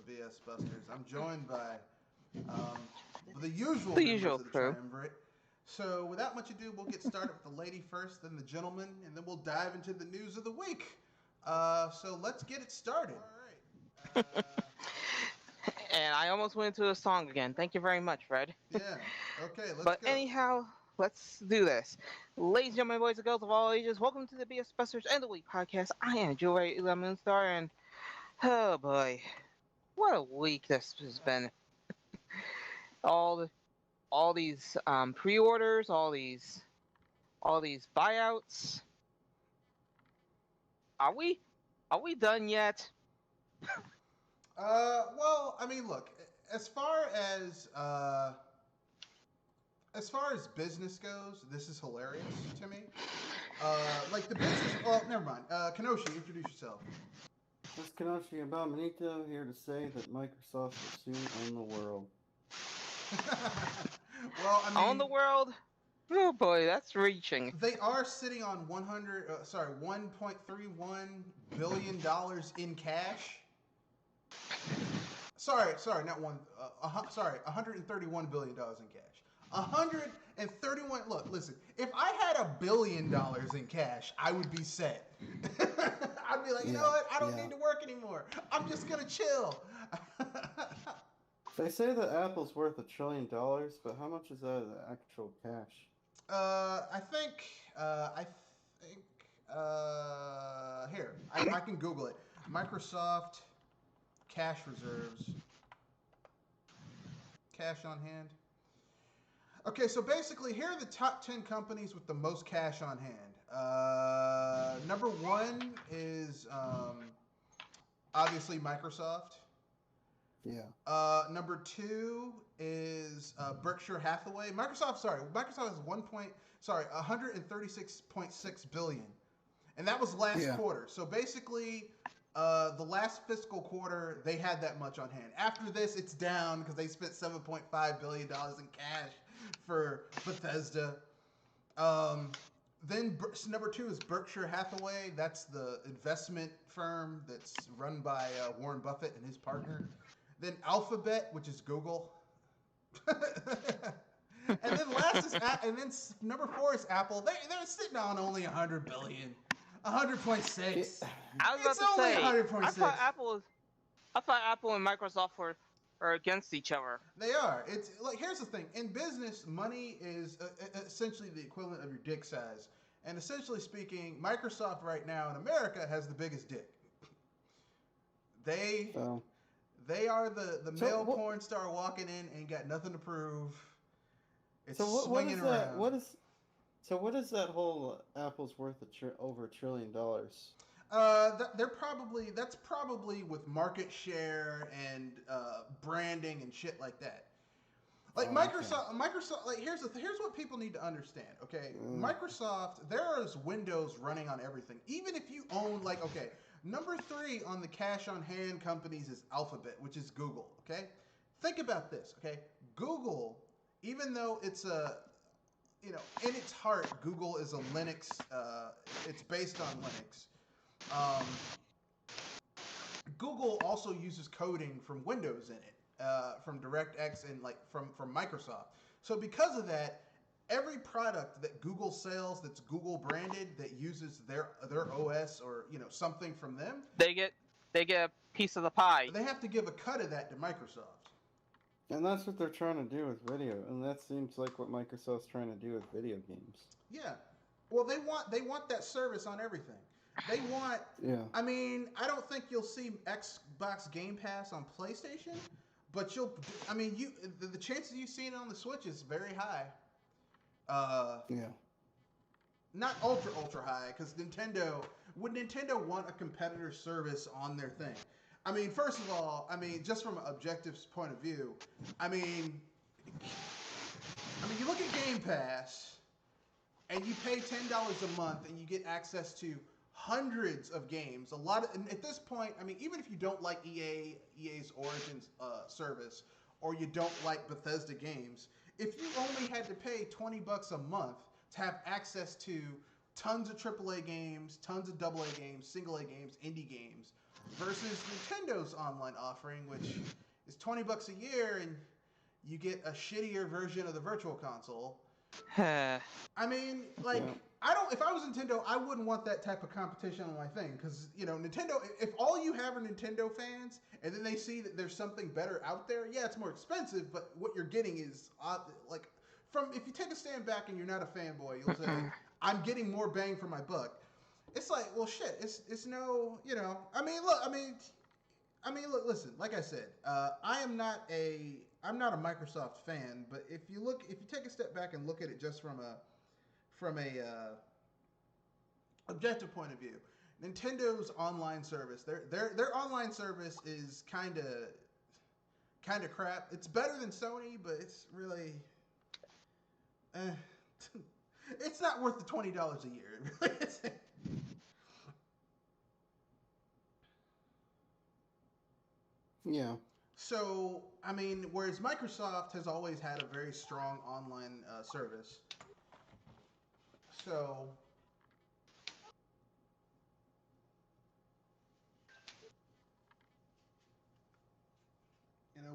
the VS Busters. I'm joined by um, the usual The members usual of the crew. triumvirate. So, without much ado, we'll get started with the lady first, then the gentleman, and then we'll dive into the news of the week. So, let's get it started. All right. And I almost went into a song again. Thank you very much, Fred. Yeah. Okay, let's But go. anyhow, let's do this. Ladies and gentlemen, boys and girls of all ages, welcome to the BS Busters and the Week podcast. I am Joey Moonstar, and oh boy, what a week this has been. All the, all these pre-orders, all these buyouts. Are we are we done yet? Well, I mean, look, as far as uh, as far as business goes, this is hilarious to me. Like the business. Well, never mind. Kenoshi, introduce yourself. This is Kenoshi Abominito here to say that Microsoft will soon own the world. Well, I On the mean, world? Oh boy, that's reaching. they are sitting on 1.31 billion dollars in cash. Sorry, not one. Sorry, 131 billion dollars in cash. 131. Look, listen. If I had $1 billion in cash, I would be set. I'd be like, you know what? I don't need to work anymore. I'm just gonna chill. They say that Apple's worth $1 trillion, but how much is that of the actual cash? I think. I think. Here, I can Google it. Microsoft cash reserves. Cash on hand. Okay, so basically, here are the top 10 companies with the most cash on hand. Number one is obviously Microsoft. Yeah. Number two is Berkshire Hathaway. Microsoft has 136.6 billion, and that was last quarter. So basically, the last fiscal quarter they had that much on hand. After this, it's down because they spent $7.5 billion in cash for Bethesda. Then number two is Berkshire Hathaway. That's the investment firm that's run by Warren Buffett and his partner. Then Alphabet, which is Google. And then number four is Apple. They're sitting on only 100 billion. 100.6. I was about It's to only say, 100.6. I thought Apple and Microsoft are against each other. They are. It's like, here's the thing. In business, money is essentially the equivalent of your dick size. And essentially speaking, Microsoft right now in America has the biggest dick. They are the male porn star walking in, ain't got nothing to prove. It's swinging around. What is that whole Apple's worth over $1 trillion? That's probably with market share and branding and shit like that. Like Microsoft, like here's what people need to understand. Okay, Microsoft, there is Windows running on everything. Even if you own number three on the cash on hand companies is Alphabet, which is Google. Okay, think about this. Okay, Google, even though it's in its heart, Google is a Linux. It's based on Linux. Google also uses coding from Windows in it, from DirectX and from Microsoft. So because of that, every product that Google sells that's Google branded that uses their OS or something from them, they get a piece of the pie. They have to give a cut of that to Microsoft. And that's what they're trying to do with video, and that seems like what Microsoft's trying to do with video games. Yeah. Well, they want that service on everything. They want. Yeah. I mean, I don't think you'll see Xbox Game Pass on PlayStation, but the chances you seeing it on the Switch is very high. Yeah. Not ultra high, because would Nintendo want a competitor service on their thing? I mean, first of all, just from an objective point of view, you look at Game Pass, and you pay $10 a month, and you get access to hundreds of games. At this point, even if you don't like EA's Origins service, or you don't like Bethesda games, if you only had to pay $20 a month to have access to tons of AAA games, tons of AA games, single A games, indie games, versus Nintendo's online offering, which is $20 a year, and you get a shittier version of the Virtual Console. I mean, like, Yeah. I don't. If I was Nintendo, I wouldn't want that type of competition on my thing, because Nintendo. If all you have are Nintendo fans, and then they see that there's something better out there, yeah, it's more expensive, but what you're getting is like if you take a stand back and you're not a fanboy, you'll say, I'm getting more bang for my buck. It's like, well, shit. It's no, I mean, look. Listen. Like I said, I'm not a Microsoft fan, but if you take a step back and look at it just from a objective point of view, Nintendo's online service, their online service is kind of crap. It's better than Sony, but it's really, it's not worth the $20 a year. It really isn't. Yeah. So, I mean, whereas Microsoft has always had a very strong online service, so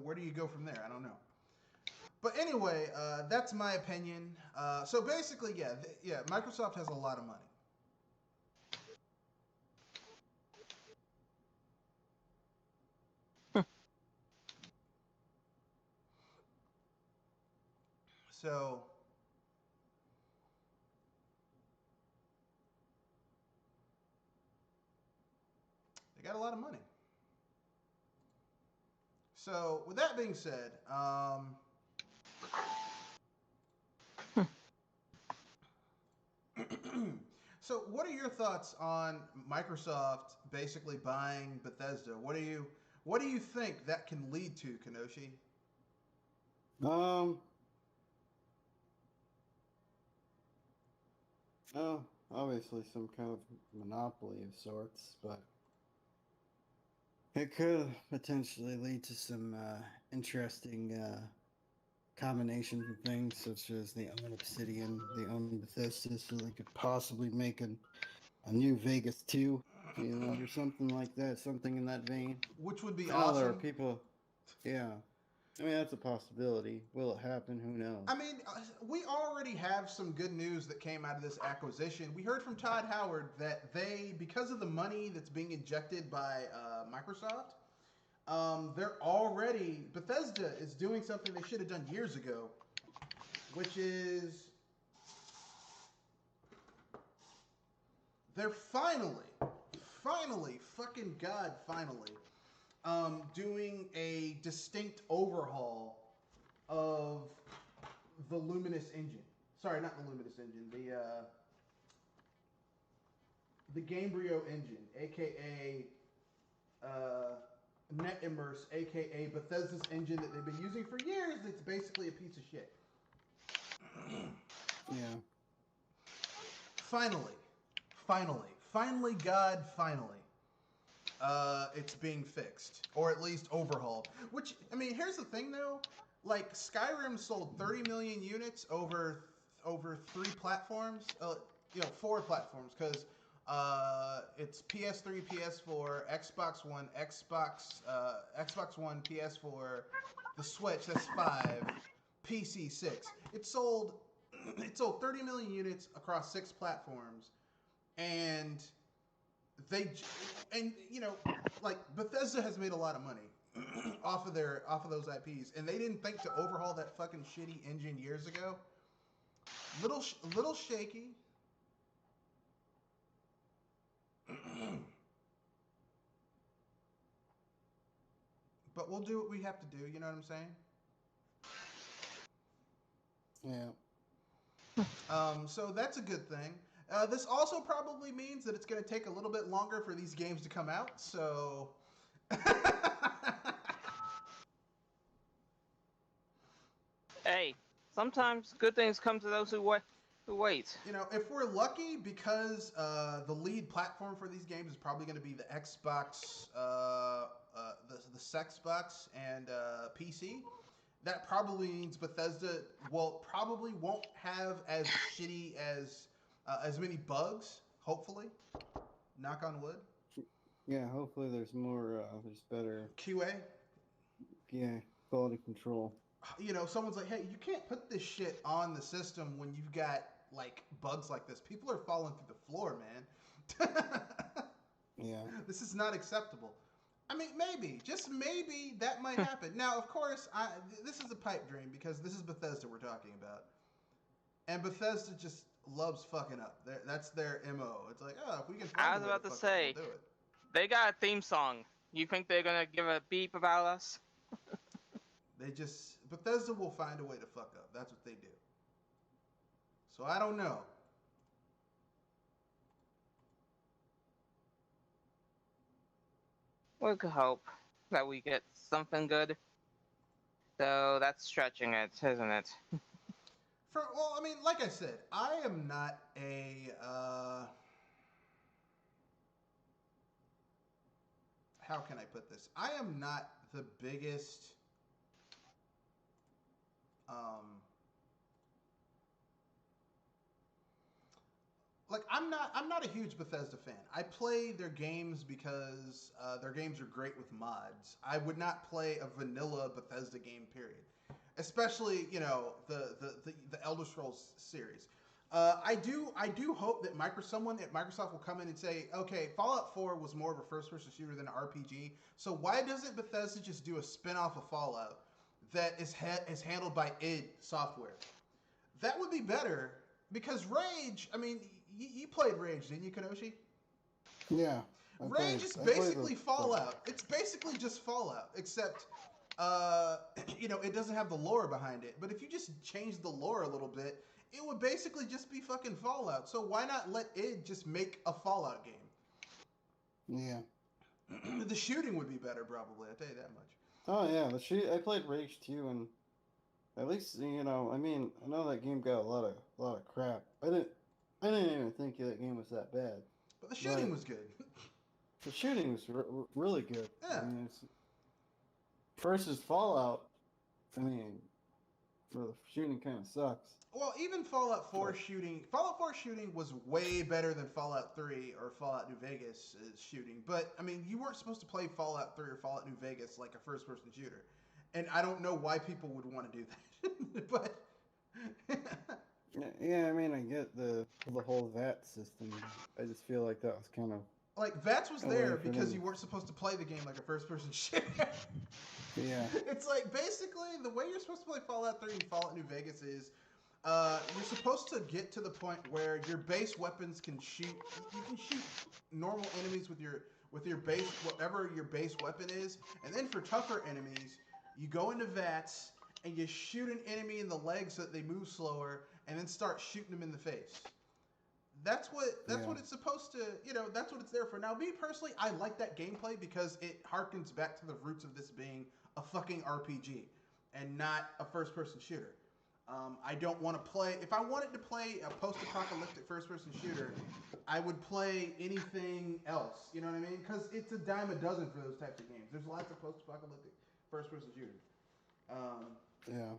where do you go from there? I don't know. But anyway, that's my opinion. So basically, yeah, Microsoft has a lot of money. So they got a lot of money. So with that being said, so what are your thoughts on Microsoft basically buying Bethesda? What do you think that can lead to, Kenoshi? Oh, obviously some kind of monopoly of sorts, but it could potentially lead to some interesting combinations of things, such as they own Obsidian, they own Bethesda, so they could possibly make a new Vegas 2, or something like that, something in that vein. Which would be There are awesome. people, yeah. I mean, that's a possibility. Will it happen? Who knows? I mean, we already have some good news that came out of this acquisition. We heard from Todd Howard that because of the money that's being injected by Microsoft, Bethesda is doing something they should have done years ago, which is they're finally, doing a distinct overhaul of the Luminous engine. Sorry, not the Luminous engine. The Gamebryo engine, aka NetImmerse, aka Bethesda's engine that they've been using for years. It's basically a piece of shit. Yeah. Finally, God, finally. It's being fixed, or at least overhauled. Which, I mean, here's the thing though. Like, Skyrim sold 30 million units over 3 platforms. 4 platforms, because it's PS3, PS4, Xbox One, Xbox One, PS4, the Switch. That's 5. PC 6. It sold 30 million units across 6 platforms, and like, Bethesda has made a lot of money off of those IPs, and they didn't think to overhaul that fucking shitty engine years ago. Little shaky. But we'll do what we have to do, you know what I'm saying? Yeah. So that's a good thing. This also probably means that it's going to take a little bit longer for these games to come out, so... Hey, sometimes good things come to those who wait. If we're lucky, because the lead platform for these games is probably going to be the Xbox, the Sexbox, and PC. That probably means Bethesda probably won't have as shitty as many bugs. Hopefully, knock on wood. Yeah, hopefully there's more, there's better, QA. yeah, quality control. You know, someone's like, hey, you can't put this shit on the system when you've got like bugs like this. People are falling through the floor, man. Yeah. This is not acceptable. I mean, maybe, just maybe that might happen. Now, of course, this is a pipe dream because this is Bethesda we're talking about, and Bethesda just loves fucking up. That's their MO. It's like, oh, if we can I find was a way to about to fuck up, say, we'll do it. they got a theme song. You think they're gonna give a beep about us? Bethesda will find a way to fuck up. That's what they do. So I don't know. We could hope that we get something good. Though that's stretching it, isn't it? Well, I mean, like I said, I am not a how can I put this? I am not the biggest um like I'm not a huge Bethesda fan. I play their games because their games are great with mods. I would not play a vanilla Bethesda game, period. Especially, you know, the Elder Scrolls series. I do hope that someone at Microsoft will come in and say, okay, Fallout 4 was more of a first-person shooter than an RPG. So why doesn't Bethesda just do a spin-off of Fallout that is handled by id Software? That would be better because Rage. I mean, you played Rage, didn't you, Kenoshi? Yeah. Rage is basically Fallout. It's basically just Fallout, except you know, it doesn't have the lore behind it. But if you just change the lore a little bit, it would basically just be fucking Fallout. So why not let id just make a Fallout game? Yeah. The shooting would be better, probably. I'll tell you that much. Oh yeah, I played Rage 2, and at least I mean, I know that game got a lot of crap. I didn't even think that game was that bad. But the shooting was good. The shooting was really good. Yeah. I mean, versus Fallout, I mean, the shooting kind of sucks. Well, even Fallout 4 shooting was way better than Fallout 3 or Fallout New Vegas shooting. But I mean, you weren't supposed to play Fallout 3 or Fallout New Vegas like a first-person shooter, and I don't know why people would want to do that. But yeah, I mean, I get the whole VAT system. I just feel like that was kind of like VATS was there because you weren't supposed to play the game like a first-person shooter. Yeah. It's like basically the way you're supposed to play Fallout 3 and Fallout New Vegas is you're supposed to get to the point where your base weapons can shoot. You can shoot normal enemies with your base, whatever your base weapon is, and then for tougher enemies, you go into VATS and you shoot an enemy in the leg so that they move slower, and then start shooting them in the face. That's what it's supposed to. That's what it's there for. Now, me personally, I like that gameplay because it harkens back to the roots of this being a fucking RPG and not a first-person shooter. I don't want to play. If I wanted to play a post-apocalyptic first-person shooter, I would play anything else. You know what I mean? Because it's a dime a dozen for those types of games. There's lots of post-apocalyptic first-person shooters. Yeah.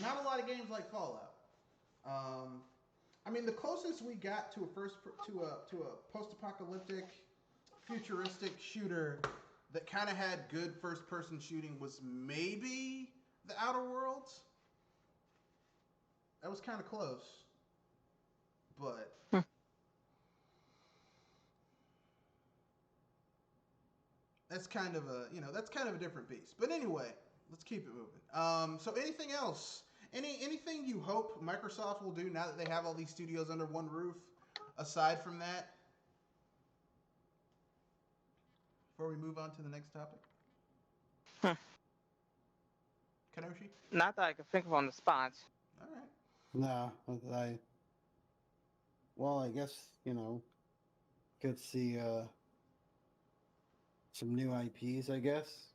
Not a lot of games like Fallout. I mean, the closest we got to a post-apocalyptic, futuristic shooter that kind of had good first-person shooting was maybe The Outer Worlds. That was kind of close, but that's kind of a different beast. But anyway, let's keep it moving. So anything else? Anything you hope Microsoft will do now that they have all these studios under one roof? Aside from that, before we move on to the next topic, Kenoshi? Not that I can think of on the spot. All right. No, well, I guess, could see some new IPs, I guess,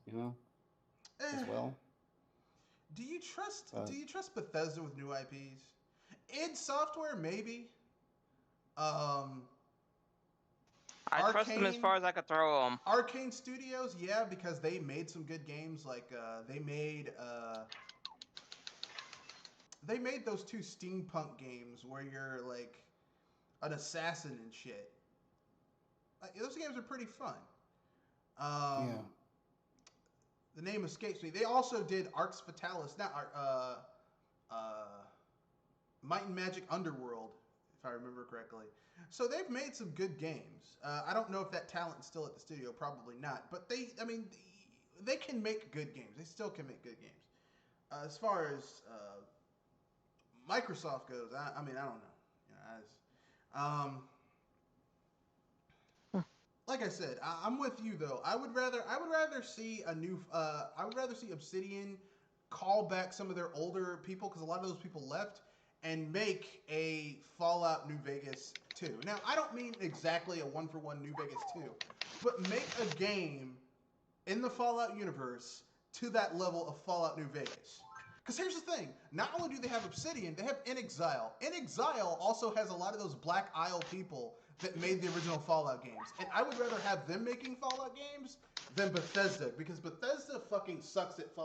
as well. Do you trust Bethesda with new IPs? id Software, maybe. I trust them as far as I could throw them. Arcane Studios, yeah, because they made some good games. Like they made those two steampunk games where you're like an assassin and shit. Like, those games are pretty fun. Yeah. The name escapes me. They also did Arx Fatalis, not Might and Magic Underworld, if I remember correctly. So they've made some good games. I don't know if that talent is still at the studio. Probably not. But they can make good games. They still can make good games. As far as Microsoft goes, I don't know. Like I said, I'm with you though. I would rather see a new. I would rather see Obsidian call back some of their older people, because a lot of those people left, and make a Fallout New Vegas 2. Now, I don't mean exactly a one-for-one New Vegas 2, but make a game in the Fallout universe to that level of Fallout New Vegas. Because here's the thing, not only do they have Obsidian, they have inXile. inXile also has a lot of those Black Isle people that made the original Fallout games. And I would rather have them making Fallout games than Bethesda, because Bethesda fucking sucks at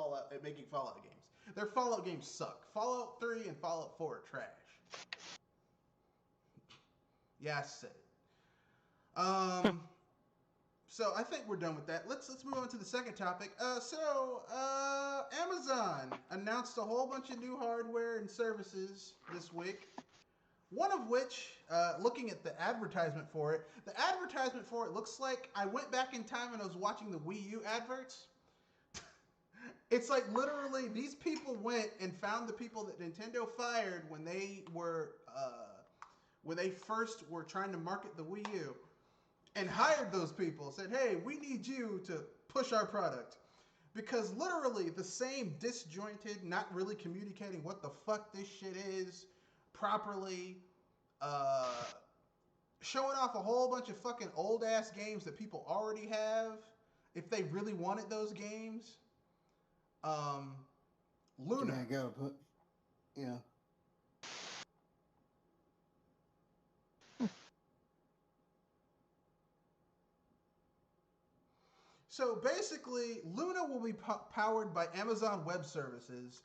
making Fallout games. Their Fallout games suck. Fallout 3 and Fallout 4 are trash. Yeah, I said it. So I think we're done with that. Let's move on to the second topic. Amazon announced a whole bunch of new hardware and services this week. One of which, looking at the advertisement for it, looks like I went back in time and I was watching the Wii U adverts. It's like literally these people went and found the people that Nintendo fired when they first were trying to market the Wii U, and hired those people. Said, hey, we need you to push our product. Because literally the same disjointed, not really communicating what the fuck this shit is properly, showing off a whole bunch of fucking old ass games that people already have, if they really wanted those games. Luna. Yeah, go put. Yeah. So basically, Luna will be powered by Amazon Web Services,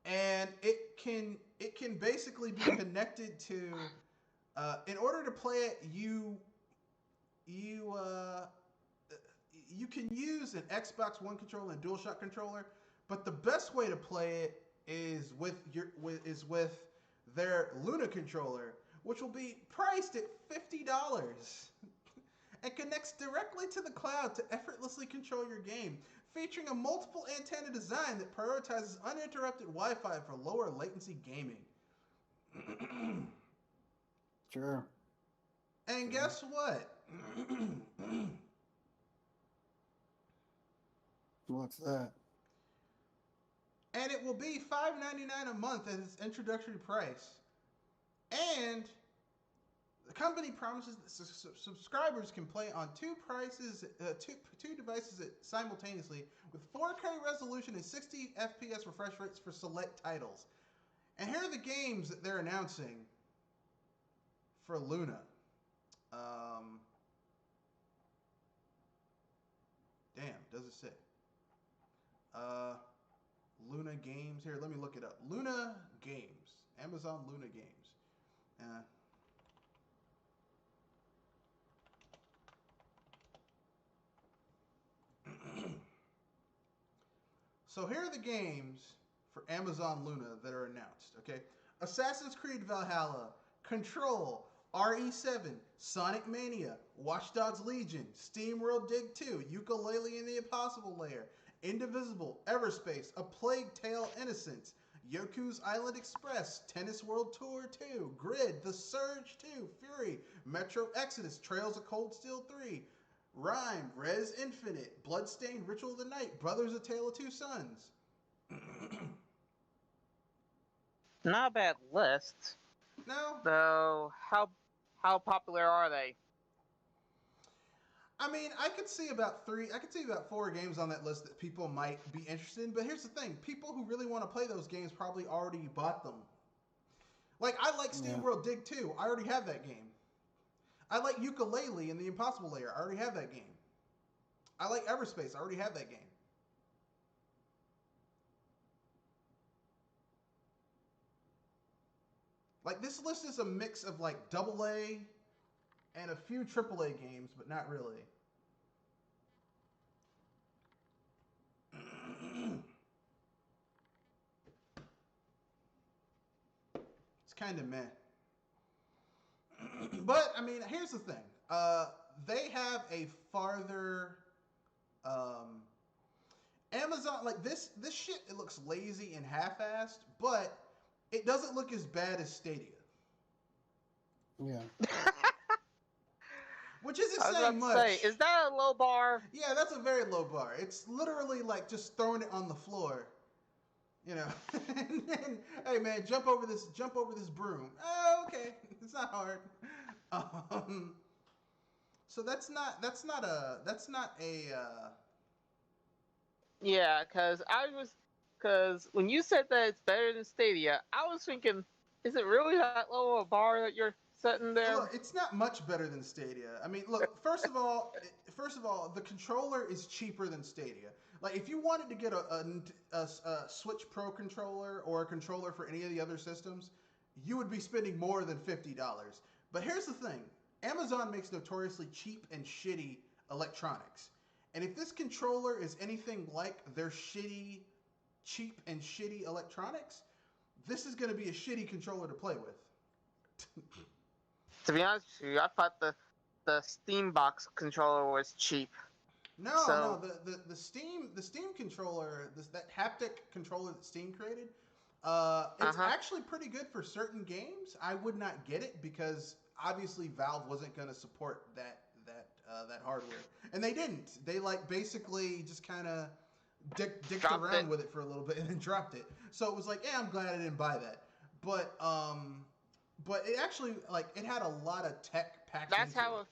and it can basically be connected to. In order to play it, you can use an Xbox One controller and DualShock controller, but the best way to play it is with their Luna controller, which will be priced at $50. And connects directly to the cloud to effortlessly control your game, featuring a multiple antenna design that prioritizes uninterrupted Wi-Fi for lower latency gaming. Sure. And guess what? What's that? And it will be $5.99 a month as its introductory price. And the company promises that subscribers can play on two devices simultaneously with 4K resolution and 60 FPS refresh rates for select titles. And here are the games that they're announcing for Luna. Does it say? Luna Games. Here, let me look it up. Luna Games. Amazon Luna Games. So here are the games for Amazon Luna that are announced, okay? Assassin's Creed Valhalla, Control, RE7, Sonic Mania, Watch Dogs Legion, SteamWorld Dig 2, Yooka-Laylee and the Impossible Lair, Indivisible, Everspace, A Plague Tale Innocence, Yoku's Island Express, Tennis World Tour 2, Grid, The Surge 2, Fury, Metro Exodus, Trails of Cold Steel 3, Rhyme, Res Infinite, Bloodstained, Ritual of the Night, Brothers: A Tale of Two Sons. Not a bad list. No. Though, how popular are they? I mean, I could see about 4 games on that list that people might be interested in. But here's the thing: people who really want to play those games probably already bought them. Like, I like SteamWorld Dig 2. I already have that game. I like Yooka-Laylee and the Impossible Lair. I already have that game. I like Everspace. I already have that game. Like, this list is a mix of like AA and a few AAA games, but not really. It's kind of meh. But I mean, here's the thing. They have a farther um, Amazon like this shit. It looks lazy and half-assed, but it doesn't look as bad as Stadia, Yeah. which isn't I was saying about to much. say, is that a low bar? Yeah, that's a very low bar. It's literally like just throwing it on the floor, you know. And then, hey man, jump over this broom. Oh, okay, it's not hard. Um, so that's not a Yeah, because when you said that it's better than Stadia, I was thinking, is it really that low a bar that you're setting there? look. It's not much better than Stadia. I mean, look. First of all, the controller is cheaper than Stadia. Like, if you wanted to get a Switch Pro controller or a controller for any of the other systems, you would be spending more than $50. But here's the thing: Amazon makes notoriously cheap and shitty electronics, and if this controller is anything like their cheap and shitty electronics, this is going to be a shitty controller to play with. To be honest with you, I thought the Steam Box controller was cheap. No, So- no, the Steam controller, that haptic controller that Steam created, it's actually pretty good for certain games. I would not get it because obviously Valve wasn't going to support that hardware, and they didn't. They like basically just kind of dicked around with it for a little bit and then dropped it. So it was like, yeah, I'm glad I didn't buy that. But it actually like it had a lot of tech packed That's into how it.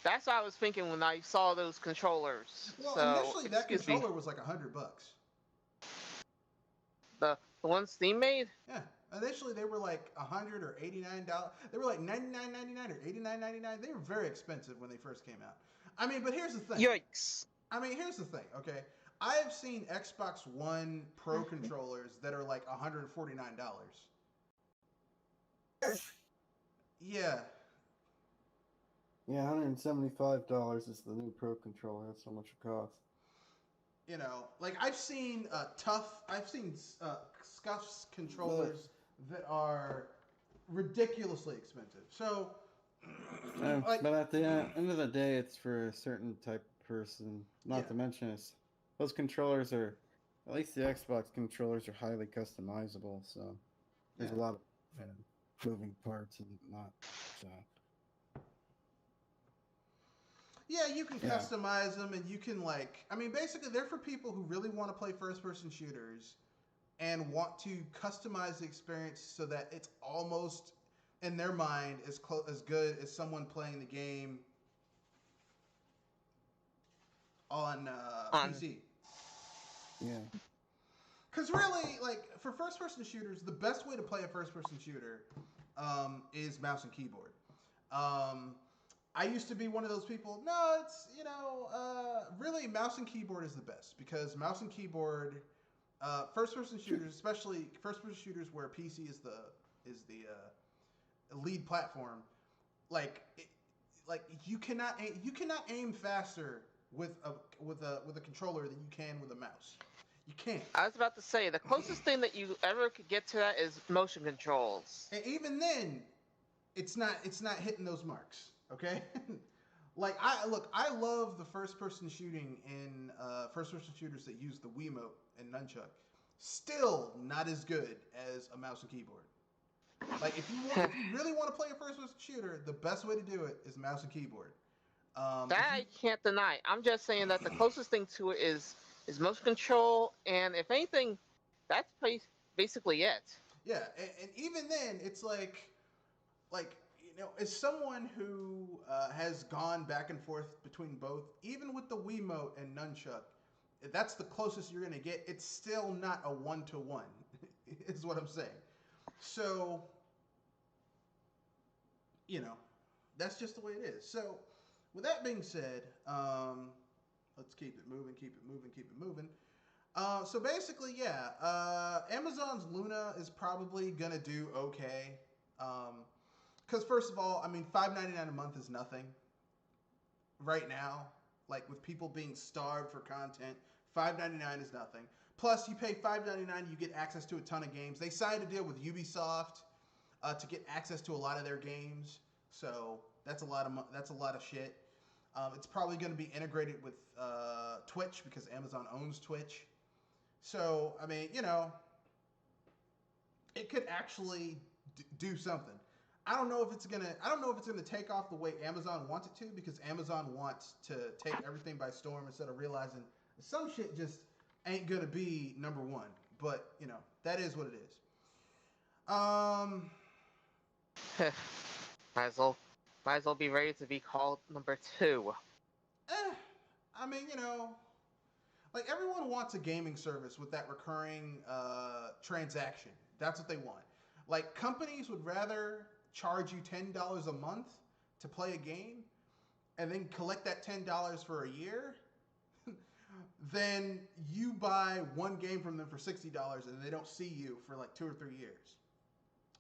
that's what I was thinking when I saw those controllers. Well, so, initially that controller was like $100. The one Steam made? Yeah. Initially they were like $100 or $89. They were like $99.99 or $89.99. They were very expensive when they first came out. I mean, but here's the thing. Yikes. I mean, here's the thing, okay? I have seen Xbox One Pro controllers that are like $149. Yeah. Yeah, $175 is the new Pro controller. That's how much it costs. You know, like I've seen Scuff's controllers that are ridiculously expensive. So, like, but at the end of the day, it's for a certain type of person. Not to mention, those controllers are, at least the Xbox controllers are highly customizable. So there's a lot of moving parts and whatnot. So. Yeah, you can customize them, and you can I mean, basically, they're for people who really want to play first-person shooters and want to customize the experience so that it's almost, in their mind, as good as someone playing the game on PC. Yeah. Because really, like, for first-person shooters, the best way to play a first-person shooter is mouse and keyboard. I used to be one of those people. No, it's really mouse and keyboard is the best because mouse and keyboard, first-person shooters, especially first-person shooters where PC is the lead platform. You cannot aim faster with a controller than you can with a mouse. You can't. I was about to say the closest thing that you ever could get to that is motion controls. And even then, it's not hitting those marks. Okay, I love the first-person shooting in first-person shooters that use the Wiimote and nunchuck. Still not as good as a mouse and keyboard. Like if you really want to play a first-person shooter, the best way to do it is mouse and keyboard. That I can't deny. I'm just saying that the closest thing to it is motion control, and if anything, that's basically it. Yeah, and even then, it's like. As someone who has gone back and forth between both, even with the Wiimote and nunchuck, if that's the closest you're going to get. It's still not a one-to-one, is what I'm saying. So, that's just the way it is. So, with that being said, let's keep it moving. So basically, Amazon's Luna is probably going to do okay. Because first of all, I mean, $5.99 a month is nothing right now. Like with people being starved for content, $5.99 is nothing. Plus, you pay $5.99, you get access to a ton of games. They signed a deal with Ubisoft to get access to a lot of their games. So that's a lot of shit. It's probably going to be integrated with Twitch because Amazon owns Twitch. So I mean, you know, it could actually do something. I don't know if it's gonna take off the way Amazon wants it to, because Amazon wants to take everything by storm instead of realizing some shit just ain't gonna be number one. But you know, that is what it is. Might as well be ready to be called number 2. I mean, you know, like everyone wants a gaming service with that recurring transaction. That's what they want. Like companies would rather charge you $10 a month to play a game and then collect that $10 for a year than you buy one game from them for $60 and they don't see you for like 2 or 3 years.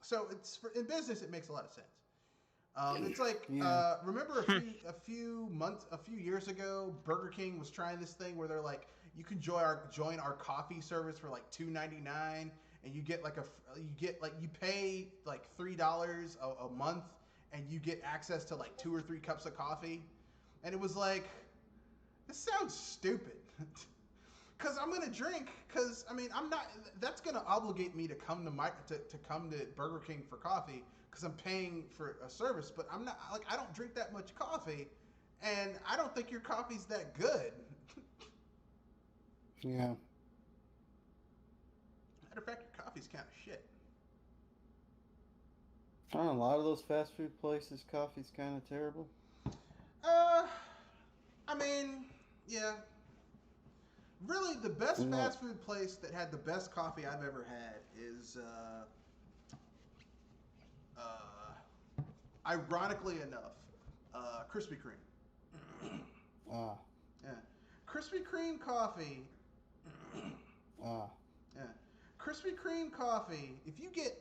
So in business, it makes a lot of sense. It's like remember a few years ago, Burger King was trying this thing where they're like, you can join our coffee service for like $2.99, and you get you pay like $3 a month, and you get access to like 2 or 3 cups of coffee, and it was like, this sounds stupid. Because I'm gonna drink. Because I mean, I'm not. That's gonna obligate me to come to come to Burger King for coffee because I'm paying for a service. But I'm not like, I don't drink that much coffee, and I don't think your coffee's that good. Yeah. Matter of fact, your coffee's kind of shit. On a lot of those fast food places, coffee's kind of terrible. I mean, yeah. Really, the best fast food place that had the best coffee I've ever had is, ironically enough, Krispy Kreme. Yeah. Krispy Kreme coffee. Yeah. Krispy Kreme coffee. If you get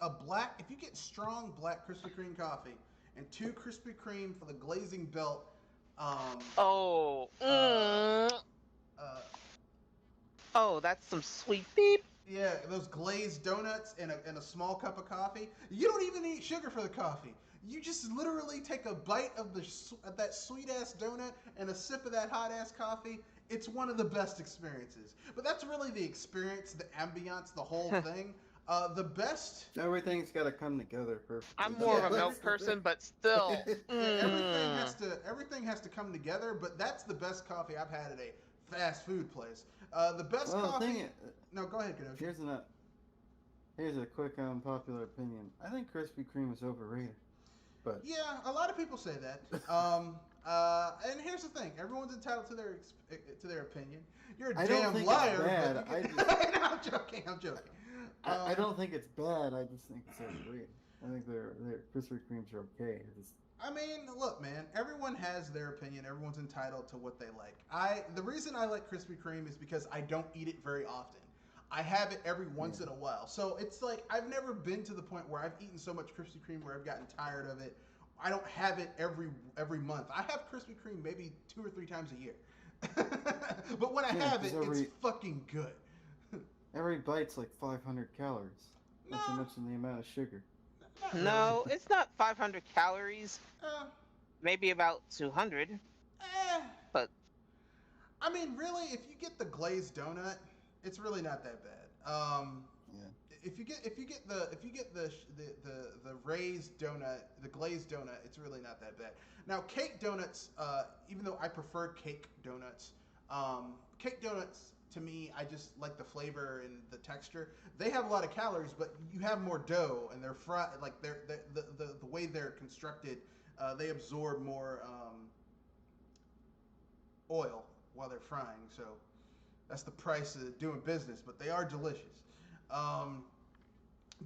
strong black Krispy Kreme coffee and 2 Krispy Kreme for the glazing belt. Oh, that's some sweet beep. Yeah, those glazed donuts and a small cup of coffee. You don't even need sugar for the coffee. You just literally take a bite of that sweet ass donut and a sip of that hot ass coffee. It's one of the best experiences. But that's really the experience, the ambiance, the whole thing. The best. Everything's got to come together perfectly. I'm more of a milk person, but still. Everything has to come together. But that's the best coffee I've had at a fast food place. The best coffee. No, go ahead, Kadoshi. Here's a quick unpopular opinion. I think Krispy Kreme is overrated. But yeah, a lot of people say that. And here's the thing: everyone's entitled to their opinion. You're a damn liar. I'm joking. I don't think it's bad. I just think it's overrated. I think their Krispy Kremes are okay. I mean, look, man. Everyone has their opinion. Everyone's entitled to what they like. The reason I like Krispy Kreme is because I don't eat it very often. I have it every once in a while. So it's like, I've never been to the point where I've eaten so much Krispy Kreme where I've gotten tired of it. I don't have it every month. I have Krispy Kreme maybe 2 or 3 times a year. But when I have it, it's fucking good. Every bite's like 500 calories. Not to mention the amount of sugar. No, it's not 500 calories. Maybe about 200. But I mean, really, if you get the glazed donut, it's really not that bad. If you get the raised donut, the glazed donut, it's really not that bad. Now, cake donuts, even though I prefer cake donuts to me, I just like the flavor and the texture. They have a lot of calories, but you have more dough, and they're fried. Like the way they're constructed, they absorb more oil while they're frying. So that's the price of doing business, but they are delicious.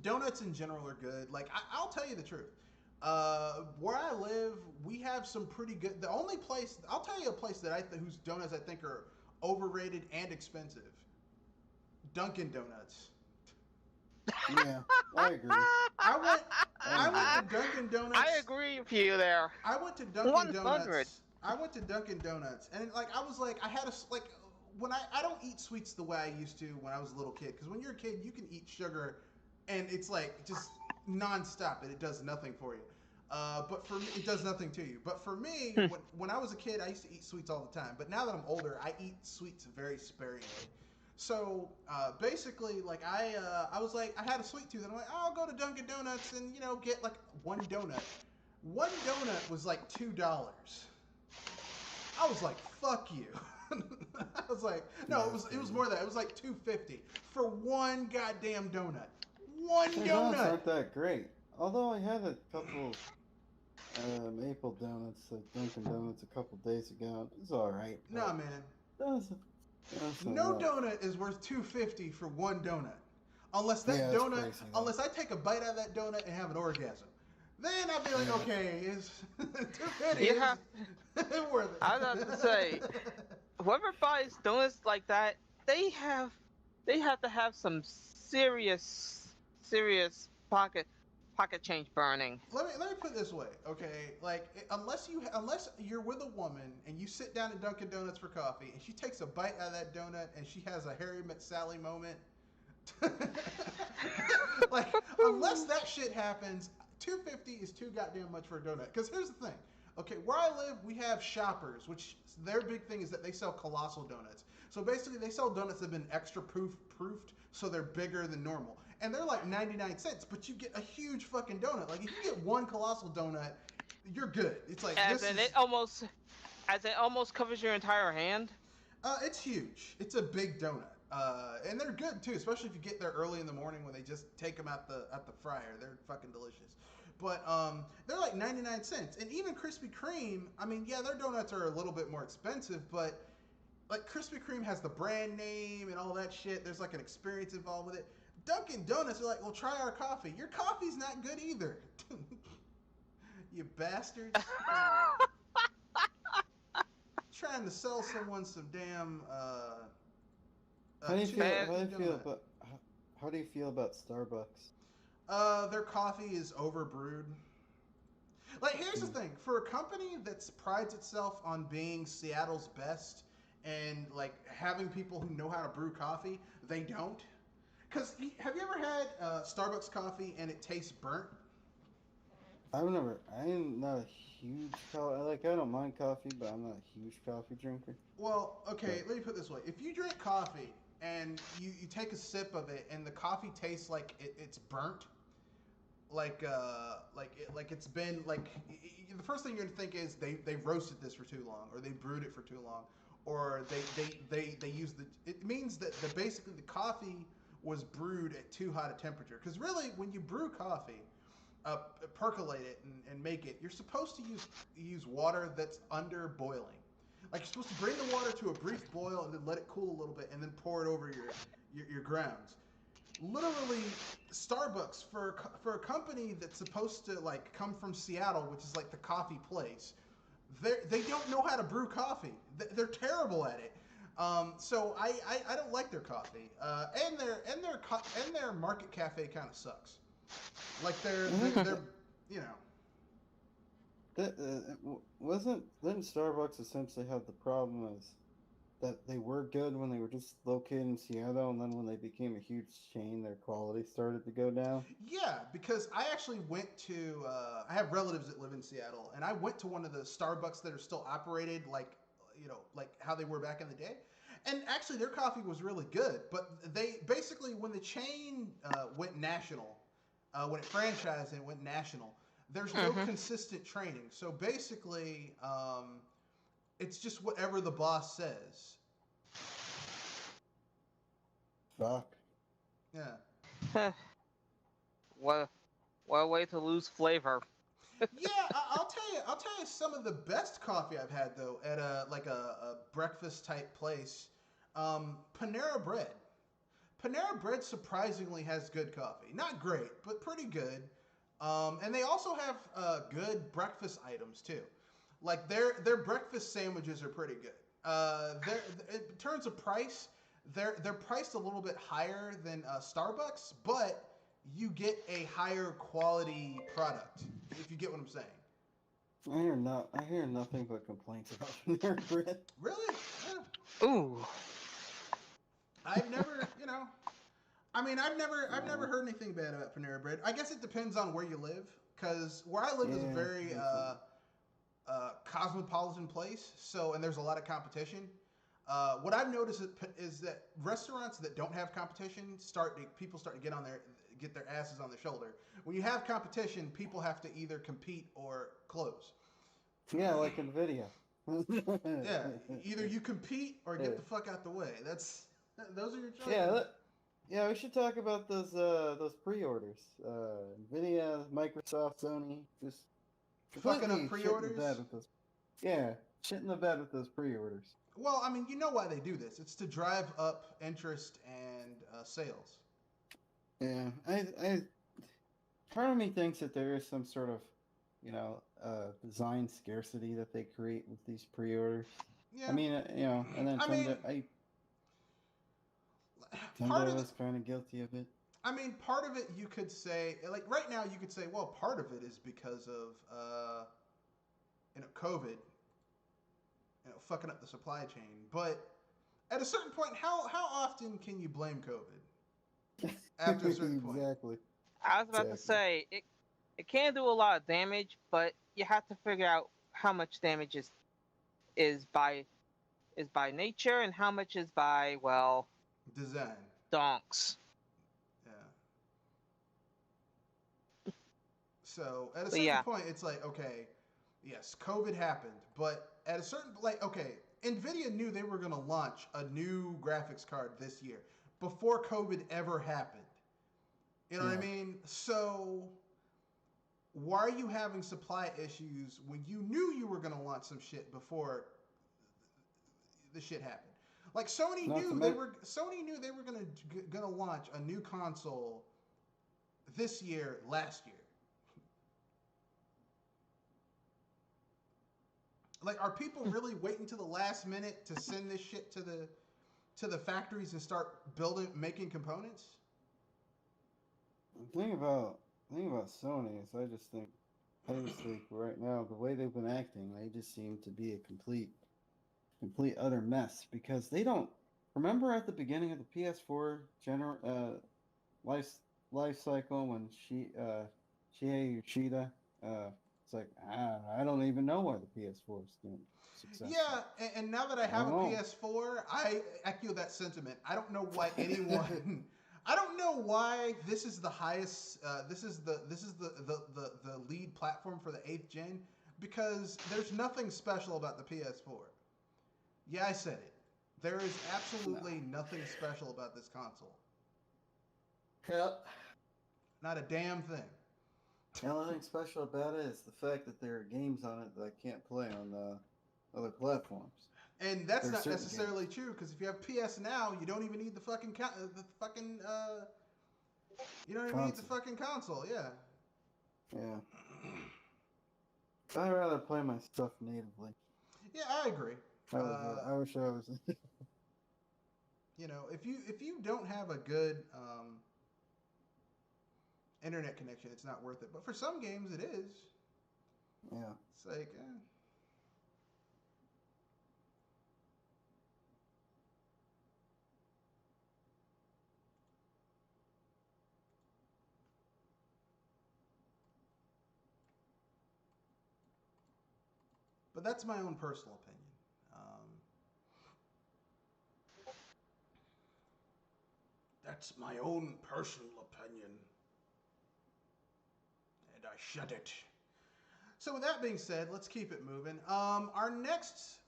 Donuts in general are good. Like I'll tell you the truth. Where I live, we have some pretty good. The only place I'll tell you a place that whose donuts I think are overrated and expensive. Dunkin' Donuts. Yeah, I agree. I went to Dunkin' Donuts. I agree with you there. I went to Dunkin' 100. Donuts. I went to Dunkin' Donuts, and like I was like, I had a like when I don't eat sweets the way I used to when I was a little kid. Because when you're a kid, you can eat sugar, and it's like just nonstop, and it does nothing for you. But for me, it does nothing to you. But for me, when I was a kid, I used to eat sweets all the time. But now that I'm older, I eat sweets very sparingly. So basically, like I was like, I had a sweet tooth, and I'm like, oh, I'll go to Dunkin' Donuts and get like one donut. One donut was like $2. I was like, fuck you. I was like, no, it was more than that. It was like $2.50 for one goddamn donut. One The donut. donuts aren't that great. Although I had a couple maple donuts at Dunkin' Donuts a couple days ago. It's all right. Nah, man. No donut is worth $2.50 for one donut, unless that donut, crazy, unless I take a bite out of that donut and have an orgasm. Then I'd be like, okay, is $2.50 worth it? I was about to say, whoever buys donuts like that, they have to have some serious pocket change burning. Let me put it this way, okay? Like unless you're with a woman and you sit down at Dunkin' Donuts for coffee and she takes a bite out of that donut and she has a Harry Met Sally moment, like unless that shit happens, $2.50 is too goddamn much for a donut. Because here's the thing, okay? Where I live, we have Shoppers, which their big thing is that they sell colossal donuts. So basically, they sell donuts that have been extra proofed, so they're bigger than normal. And they're like 99 cents, but you get a huge fucking donut. Like, if you get one colossal donut, you're good. It's like, it almost covers your entire hand. It's huge. It's a big donut. And they're good, too, especially if you get there early in the morning when they just take them out the fryer. They're fucking delicious. But they're like 99 cents. And even Krispy Kreme, I mean, yeah, their donuts are a little bit more expensive, but like Krispy Kreme has the brand name and all that shit. There's like an experience involved with it. Dunkin' Donuts are like, well, try our coffee. Your coffee's not good either. You bastards. Trying to sell someone some damn How do you feel about Starbucks? Their coffee is overbrewed. Like, here's the thing. For a company that prides itself on being Seattle's best and, like, having people who know how to brew coffee, they don't. Because, have you ever had Starbucks coffee and it tastes burnt? I'm not a huge I don't mind coffee, but I'm not a huge coffee drinker. Well, okay, let me put it this way. If you drink coffee and you take a sip of it and the coffee tastes like it's burnt, like it's been like the first thing you're gonna think is they roasted this for too long, or they brewed it for too long, or they used it means that basically the coffee was brewed at too hot a temperature. Because really, when you brew coffee, percolate it and make it, you're supposed to use water that's under boiling. Like, you're supposed to bring the water to a brief boil and then let it cool a little bit and then pour it over your grounds. Literally, Starbucks, for a company that's supposed to like come from Seattle, which is like the coffee place, they don't know how to brew coffee. They're terrible at it. So I don't like their coffee. And their Market Cafe kind of sucks. Like they're you know. Didn't Starbucks essentially have the problem as that they were good when they were just located in Seattle, and then when they became a huge chain, their quality started to go down? Yeah, because I actually went to I have relatives that live in Seattle, and I went to one of the Starbucks that are still operated like how they were back in the day. And actually their coffee was really good, but they basically, when the chain went national, when it franchised and went national, there's no consistent training. So basically, it's just whatever the boss says. Fuck. Yeah. What a way to lose flavor. Yeah, I'll tell you some of the best coffee I've had though at a breakfast type place. Panera Bread. Panera Bread surprisingly has good coffee. Not great, but pretty good. And they also have good breakfast items too. Like their breakfast sandwiches are pretty good. In terms of price, they're priced a little bit higher than Starbucks, but you get a higher quality product. If you get what I'm saying. I hear nothing but complaints about Panera Bread. Really? Yeah. Ooh. I've never, I've never heard anything bad about Panera Bread. I guess it depends on where you live, because where I live is a Yeah, very cosmopolitan place. So, and there's a lot of competition. What I've noticed is that restaurants that don't have competition people start to get their asses on their shoulder. When you have competition, people have to either compete or close. yeah, like in video. Yeah, either you compete or Yeah. get the fuck out the way. Those are your choices. Yeah, yeah, we should talk about those pre-orders. Nvidia, Microsoft, Sony, just Fucking completely up shit in the bed pre-orders. with those. Yeah, shit in the bed with those pre-orders. Well, I mean, you know why they do this. It's to drive up interest and sales. Yeah, part of me thinks that there is some sort of, design scarcity that they create with these pre-orders. Yeah. I mean, and then I mean, part Nintendo of the, was kind of guilty of it. I mean, part of it you could say, like right now, you could say, well, part of it is because of COVID, fucking up the supply chain. But at a certain point, how often can you blame COVID? After a certain point. Exactly. I was about to say it can do a lot of damage, but you have to figure out how much damage is by nature and how much is by Design. donks. Yeah. So at a But certain yeah. point, it's like, okay, yes, COVID happened, but at a certain okay, Nvidia knew they were going to launch a new graphics card this year before COVID ever happened. You know what I mean? So why are you having supply issues when you knew you were going to launch some shit before the shit happened? Like Sony knew they were going to launch a new console this year, last year. Like, are people really waiting to the last minute to send this shit to the factories and start making components? The thing about Sony is, I just think, honestly, right now, the way they've been acting, they just seem to be a complete utter mess, because they don't remember at the beginning of the PS4 life cycle when Shigeru Yoshida, it's like, I don't even know why the PS4 is doing successful. Yeah, and now that I have a PS4, I echo that sentiment. I don't know why anyone. I don't know why this is the highest. This is the lead platform for the 8th gen, because there's nothing special about the PS4. Yeah, I said it. There is absolutely nothing special about this console. Yep. Not a damn thing. The only thing special about it is the fact that there are games on it that I can't play on other platforms. And that's not necessarily true, because if you have PS Now, you don't even need the fucking you don't even need the fucking console. Yeah. Yeah. I'd rather play my stuff natively. Yeah, I agree. I wish I was. If you don't have a good internet connection, it's not worth it. But for some games, it is. Yeah. It's like, But that's my own personal opinion. That's my own personal opinion. And I shut it. So with that being said, let's keep it moving. Our next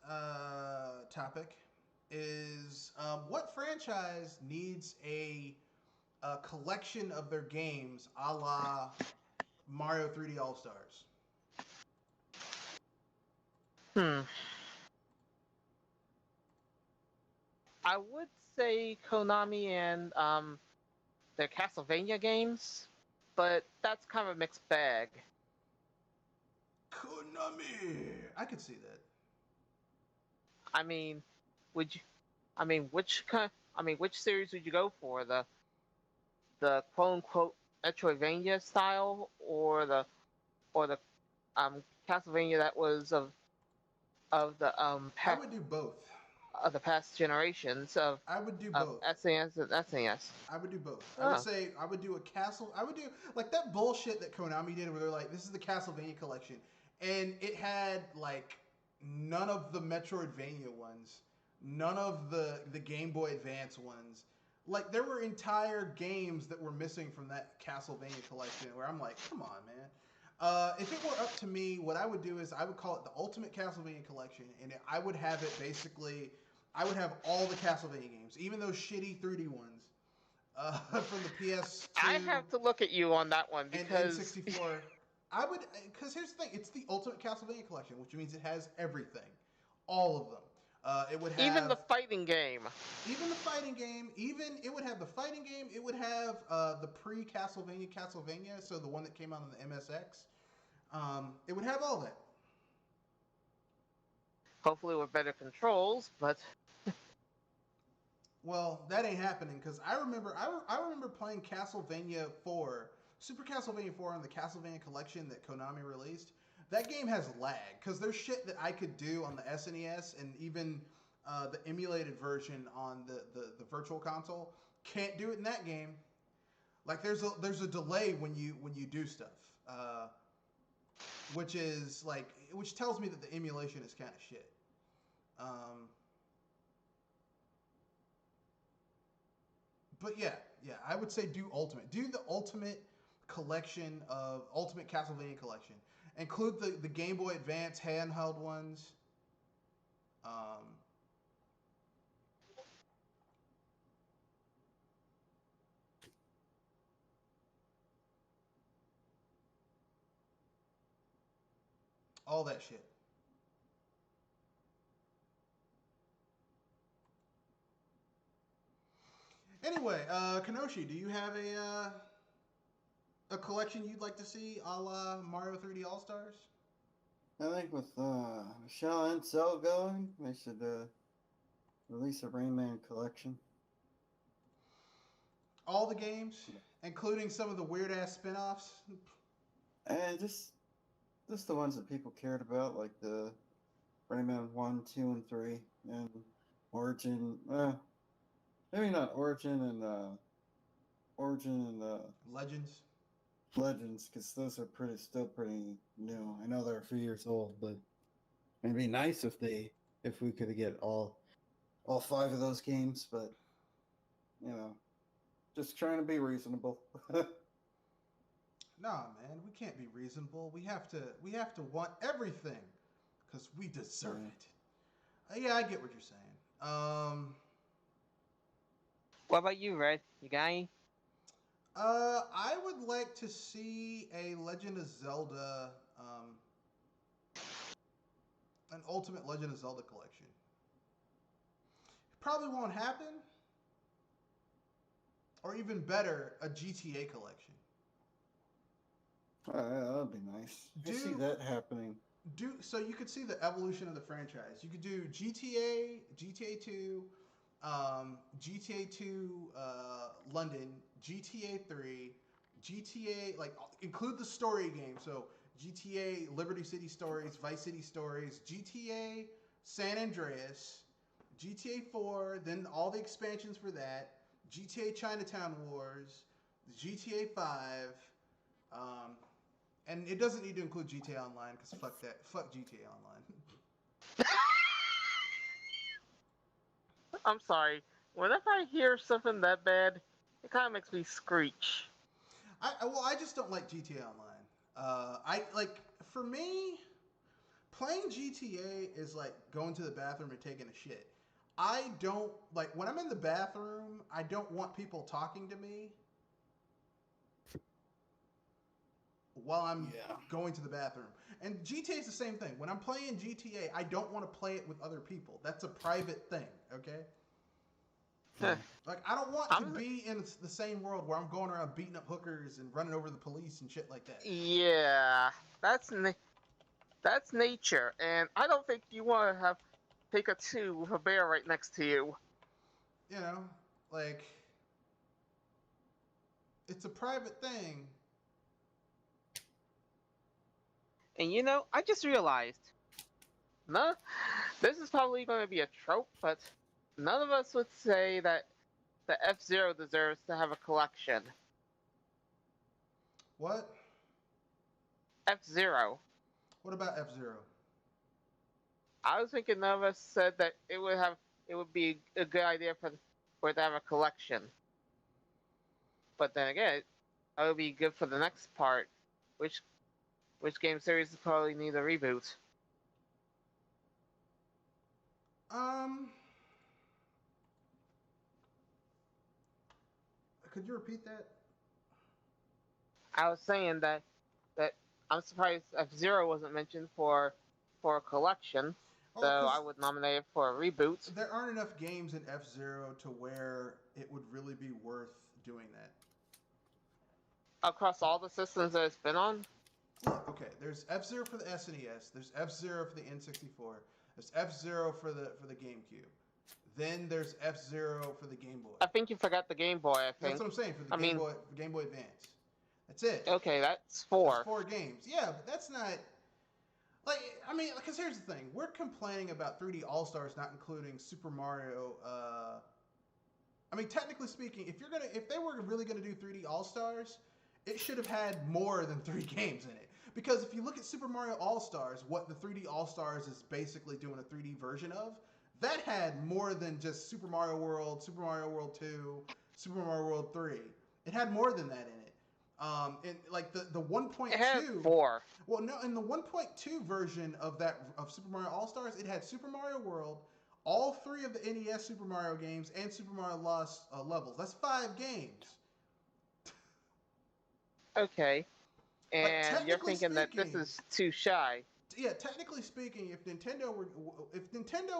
topic is what franchise needs a collection of their games a la Mario 3D All-Stars? I would say Konami and their Castlevania games, but that's kind of a mixed bag. Konami, I could see that. I mean, which series would you go for? The quote unquote Metroidvania style, or the Castlevania that was of the I would do both. of the past generations I would do of both. SNES and SNES. I would do both. I would Oh. say I would do a castle. I would do like that bullshit that Konami did, where they're like, "This is the Castlevania collection," and it had like none of the Metroidvania ones, none of the Game Boy Advance ones. Like there were entire games that were missing from that Castlevania collection. Where I'm like, "Come on, man." If it were up to me, what I would do is I would call it the Ultimate Castlevania Collection, and I would have it basically. I would have all the Castlevania games, even those shitty 3D ones from the PS2 I have to look at you on that one and because N64. I would, because here's the thing: it's the Ultimate Castlevania Collection, which means it has everything, all of them. It would have even the fighting game. even the fighting game. Even it would have the fighting game. It would have the Castlevania, so the one that came out on the MSX. It would have all that. Hopefully with better controls, but Well, that ain't happening because I remember I remember playing Castlevania 4, Super Castlevania 4 on the Castlevania collection that Konami released. That game has lag because there's shit that I could do on the SNES and even the emulated version on the Virtual Console can't do it in that game. Like there's a delay when you do stuff, which tells me that the emulation is kind of shit. But yeah, I would say do Ultimate. Do the Ultimate collection of Ultimate Castlevania collection. Include the Game Boy Advance handheld ones. Um, all that shit. Anyway, Kanoshi, do you have a collection you'd like to see a la Mario 3D All Stars? I think with Shell and Cell going, they should release a Rayman collection. All the games, including some of the weird ass spin-offs. And just the ones that people cared about, like the Rayman 1, 2, and 3, and Origin. Maybe not Origin and Legends. Legends, because those are still pretty new. I know they're a few years old, but it'd be nice if we could get all 5 of those games. But just trying to be reasonable. Nah, man, we can't be reasonable. We have to want everything because we deserve it. Yeah, I get what you're saying. what about you, Red? You got any? I would like to see a Legend of Zelda, an Ultimate Legend of Zelda collection. Probably won't happen. Or even better, a GTA collection. That would be nice. I see that happening. So you could see the evolution of the franchise. You could do GTA, GTA 2, GTA 2 London, GTA 3, GTA, like include the story game. So GTA Liberty City Stories, Vice City Stories, GTA San Andreas, GTA 4, then all the expansions for that, GTA Chinatown Wars, GTA 5, and it doesn't need to include GTA Online because fuck that, fuck GTA Online. I'm sorry. Whenever I hear something that bad, it kind of makes me screech. I just don't like GTA Online. For me, playing GTA is like going to the bathroom and taking a shit. I don't like when I'm in the bathroom. I don't want people talking to me while I'm going to the bathroom. And GTA is the same thing. When I'm playing GTA, I don't want to play it with other people. That's a private thing, okay? Like, I don't want to be in the same world where I'm going around beating up hookers and running over the police and shit like that. Yeah, that's nature, and I don't think you want to take a 2 with a bear right next to you. You know, like, It's a private thing. And you know, I just realized, no, this is probably going to be a trope, but none of us would say that the F-Zero deserves to have a collection. What? F-Zero. What about F-Zero? I was thinking none of us said that it would be a good idea for it to have a collection. But then again, that would be good for the next part, which game series probably need a reboot. Um, could you repeat that? I was saying that I'm surprised F-Zero wasn't mentioned for a collection, so Oh, I because would nominate it for a reboot. there aren't enough games in F-Zero to where it would really be worth doing that. Across all the systems that it's been on? Look, okay, there's F-Zero for the SNES, there's F-Zero for the N64, there's F-Zero for the GameCube. Then there's F-Zero for the Game Boy. I think you forgot the Game Boy, I think. That's what I'm saying, for the Game Boy Advance. That's it. Okay, that's 4. That's 4 games. Yeah, but that's not... Like, I mean, because here's the thing. We're complaining about 3D All-Stars not including Super Mario... I mean, technically speaking, if they were really gonna do 3D All-Stars, it should have had more than 3 games in it. Because if you look at Super Mario All-Stars, what the 3D All-Stars is basically doing a 3D version of, that had more than just Super Mario World, Super Mario World 2, Super Mario World 3. It had more than that in it. And like the 1.2. It had 4. Well, no, in the 1.2 version of Super Mario All-Stars, it had Super Mario World, all 3 of the NES Super Mario games, and Super Mario Lost Levels. That's 5 games. Okay. And like, you're thinking that this is too shy. Yeah, technically speaking, if Nintendo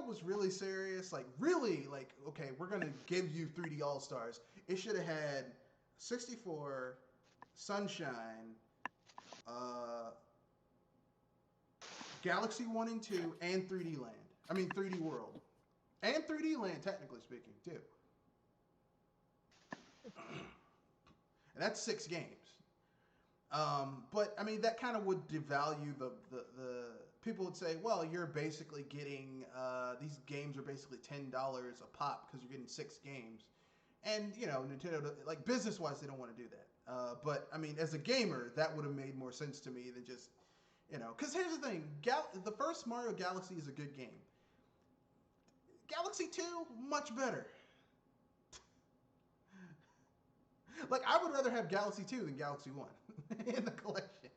was really serious, like really, like, okay, we're gonna give you 3D All Stars, it should have had 64, Sunshine, Galaxy 1 and 2, and 3D Land. I mean 3D World, and 3D Land, technically speaking, too. And that's 6 games. But I mean, that kind of would devalue the people would say, well, you're basically getting these games are basically $10 a pop because you're getting 6 games, and you know, Nintendo, like, business wise, they don't want to do that. But I mean, as a gamer, that would have made more sense to me than just, you know, because here's the thing: the first Mario Galaxy is a good game. Galaxy 2, much better. Like, I would rather have Galaxy 2 than Galaxy 1 in the collection.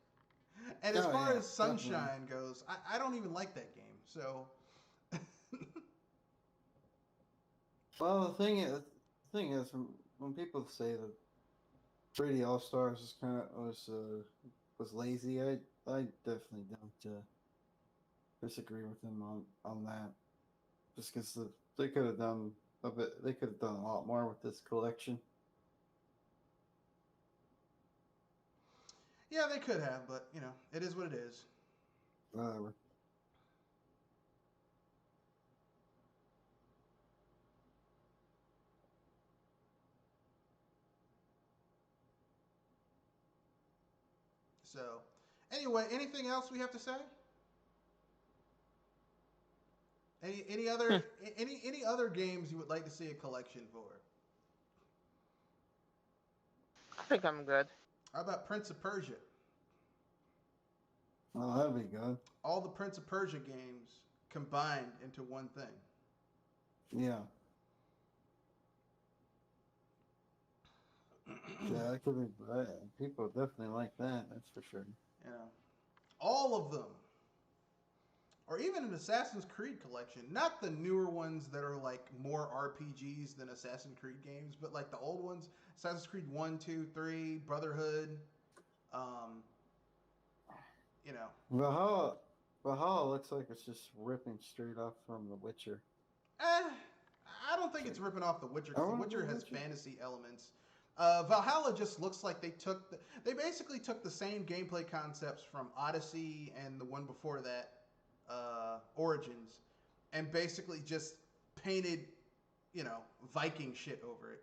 And as far as Sunshine goes, I don't even like that game. So, well, the thing is, when people say that 3D All Stars is was lazy, I definitely don't disagree with them on that. Just because they could have done a bit, they could have done a lot more with this collection. yeah, they could have, but you know, it is what it is. Whatever. So, anyway, anything else we have to say? Any other any other games you would like to see a collection for? I think I'm good. How about Prince of Persia? Oh, that'd be good. All the Prince of Persia games combined into one thing. Yeah. Yeah, that could be. People definitely like that. That's for sure. You know, all of them, or even an Assassin's Creed collection. Not the newer ones that are like more RPGs than Assassin's Creed games, but like the old ones: Assassin's Creed 1, 2, 3, Brotherhood. You know, Valhalla looks like it's just ripping straight off from The Witcher. I don't think it's ripping off The Witcher, because The Witcher has fantasy elements. Valhalla just looks like they basically took the same gameplay concepts from Odyssey and the one before that, Origins, and basically just painted, you know, Viking shit over it.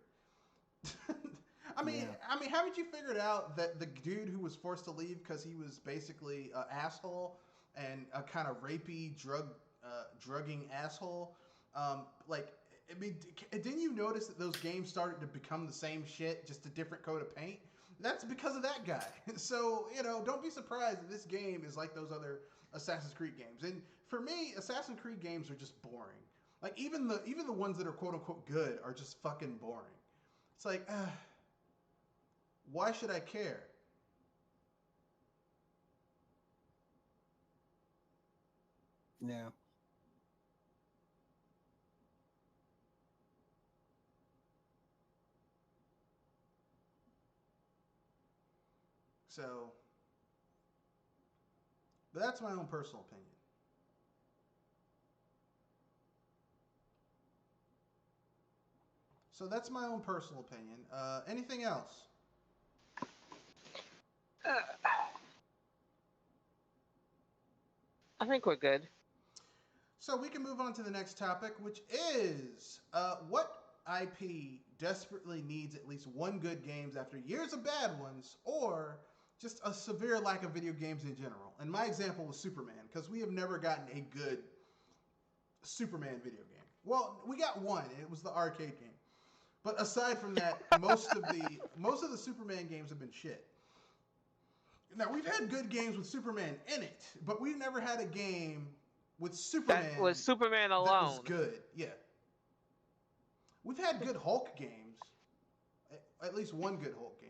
I haven't you figured out that the dude who was forced to leave because he was basically an asshole and a kind of rapey, drugging asshole? Like, I mean, didn't you notice that those games started to become the same shit, just a different coat of paint? That's because of that guy. So, don't be surprised that this game is like those other Assassin's Creed games. And for me, Assassin's Creed games are just boring. Like, even the ones that are quote unquote good are just fucking boring. It's like, why should I care? Yeah. So, but that's my own personal opinion. So that's my own personal opinion. Anything else? I think we're good. So we can move on to the next topic, which is what IP desperately needs at least one good games after years of bad ones, or just a severe lack of video games in general. And my example was Superman, because we have never gotten a good Superman video game. Well, we got one, and it was the arcade game. But aside from that, most of the Superman games have been shit. Now, we've had good games with Superman in it, but we've never had a game with Superman that was Superman alone. that was good. Yeah. We've had good Hulk games. At least one good Hulk game.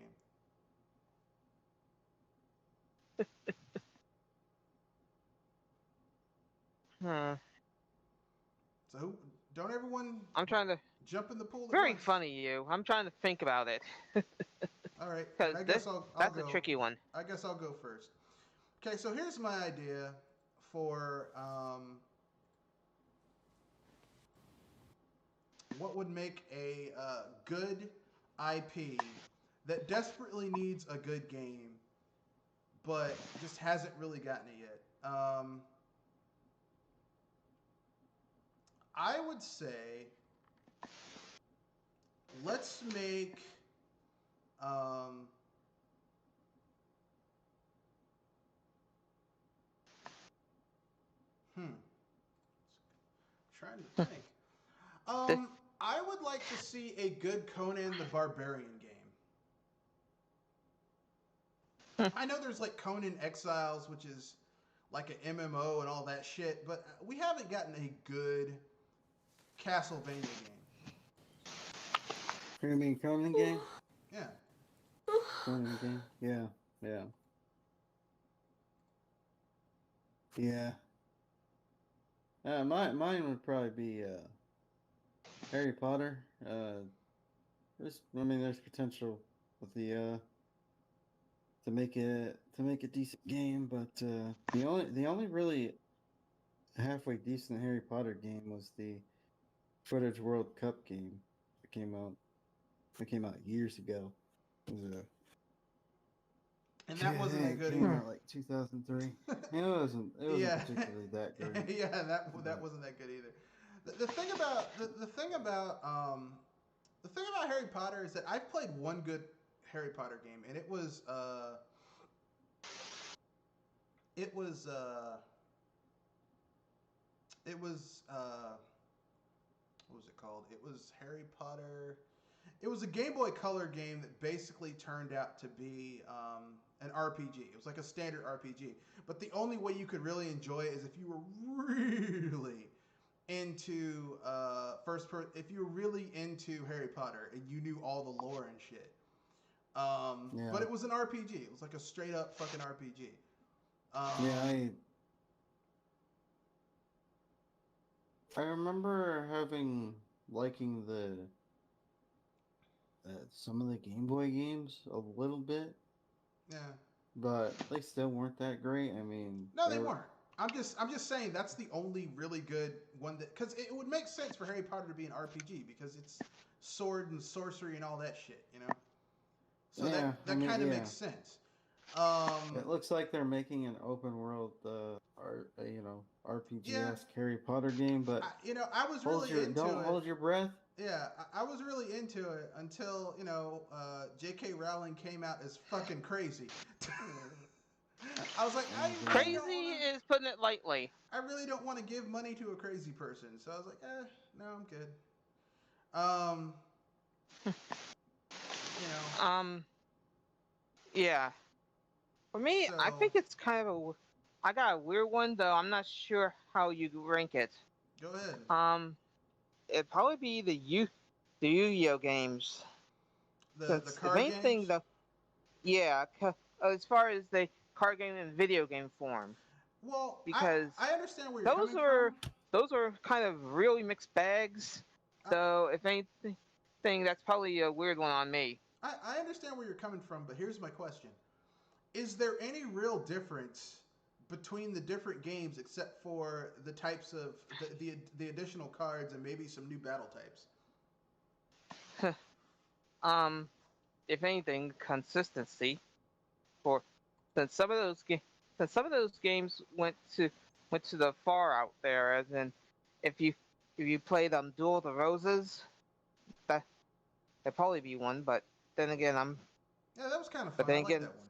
So, don't everyone I'm trying to jump in the pool at very once? funny you. I'm trying to think about it. All right. Because I guess I'll that's go. a tricky one. I guess I'll go first. Okay, so here's my idea for what would make a good IP that desperately needs a good game, but just hasn't really gotten it yet. I would say let's make trying to think. I would like to see a good Conan the Barbarian game. I know there's like Conan Exiles, which is like an MMO and all that shit, but we haven't gotten a good Castlevania game. You mean Conan game? Yeah. Conan game? Yeah, yeah. Yeah. Mine would probably be Harry Potter. There's potential with the to make a decent game, but the only really halfway decent Harry Potter game was the Footage World Cup game that came out. It came out years ago. And that wasn't that good came either. out like 2003. It wasn't particularly that great. Yeah, that wasn't that good either. The thing about Harry Potter is that I've played one good Harry Potter game, and it was what was it called? It was Harry Potter. It was a Game Boy Color game that basically turned out to be an RPG. It was like a standard RPG. But the only way you could really enjoy it is if you were really into if you were really into Harry Potter and you knew all the lore and shit. Yeah. But it was an RPG. It was like a straight up fucking RPG. I remember liking the some of the Game Boy games a little bit. Yeah. But they still weren't that great. I mean, no, they weren't. I'm just saying that's the only really good one because it would make sense for Harry Potter to be an RPG because it's sword and sorcery and all that shit, So that kind of makes sense. It looks like they're making an open world, RPG-esque Harry Potter game, but I was really into don't it. hold your breath Yeah, I was really into it until J.K. Rowling came out as fucking crazy. I was like, I really Indeed. don't want Crazy to. is putting it lightly. I really don't want to give money to a crazy person. So I was like, no, I'm good. Um, you know, Um, yeah. For me, I so think it's kind of a. I got a weird one though. I'm not sure how you rank it. go ahead. Um, it'd probably be the Yu-Gi-Oh games. The Since the card main thing games. though, yeah, as far as the card game and video game form, Well, because I understand where you're those coming are from. those are kind of really mixed bags. I, So if anything, that's probably a weird one on me. I understand where you're coming from, but here's my question: is there any real difference between the different games except for the types of the additional cards and maybe some new battle types? um, if anything, consistency for since some of those ga- since some of those games went to the far out there, as in if you if you played Duel of the Roses, that that'd probably be one. Yeah, that was kind of But fun. I then like again, that one.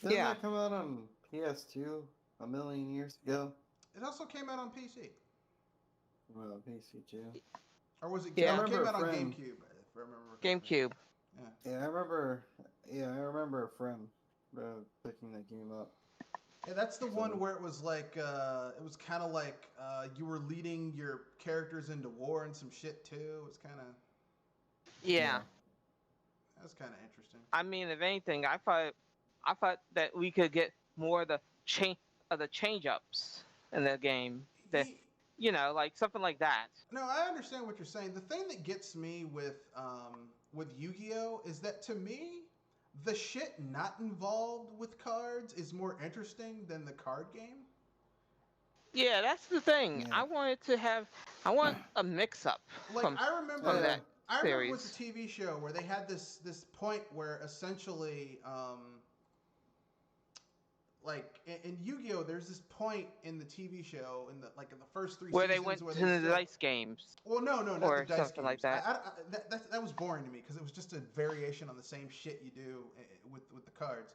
Didn't yeah, that come out on PS2 a million years ago? It also came out on PC, Well, PC too. or was it? I yeah, It remember came a out on friend. GameCube, if I remember correctly. GameCube. Yeah. Yeah, I remember. Yeah, I remember a friend picking that game up. Yeah, that's the one So where it was like it was kind of like you were leading your characters into war and some shit too. It was kind of Yeah, yeah. that was kind of interesting. I mean, if anything, I thought that we could get more of the change ups in the game. The Ye- like something like that. No, I understand what you're saying. The thing that gets me with Yu-Gi-Oh is that to me, the shit not involved with cards is more interesting than the card game. Yeah, that's the thing. Yeah. I want a mix up Like from I remember, that I remember with the series. TV show where they had this point where essentially like in Yu-Gi-Oh, there's this point in the TV show in the first three Where they seasons went where to they the still. dice games Well, no, not the or dice something like games. that. That was boring to me because it was just a variation on the same shit you do with the cards.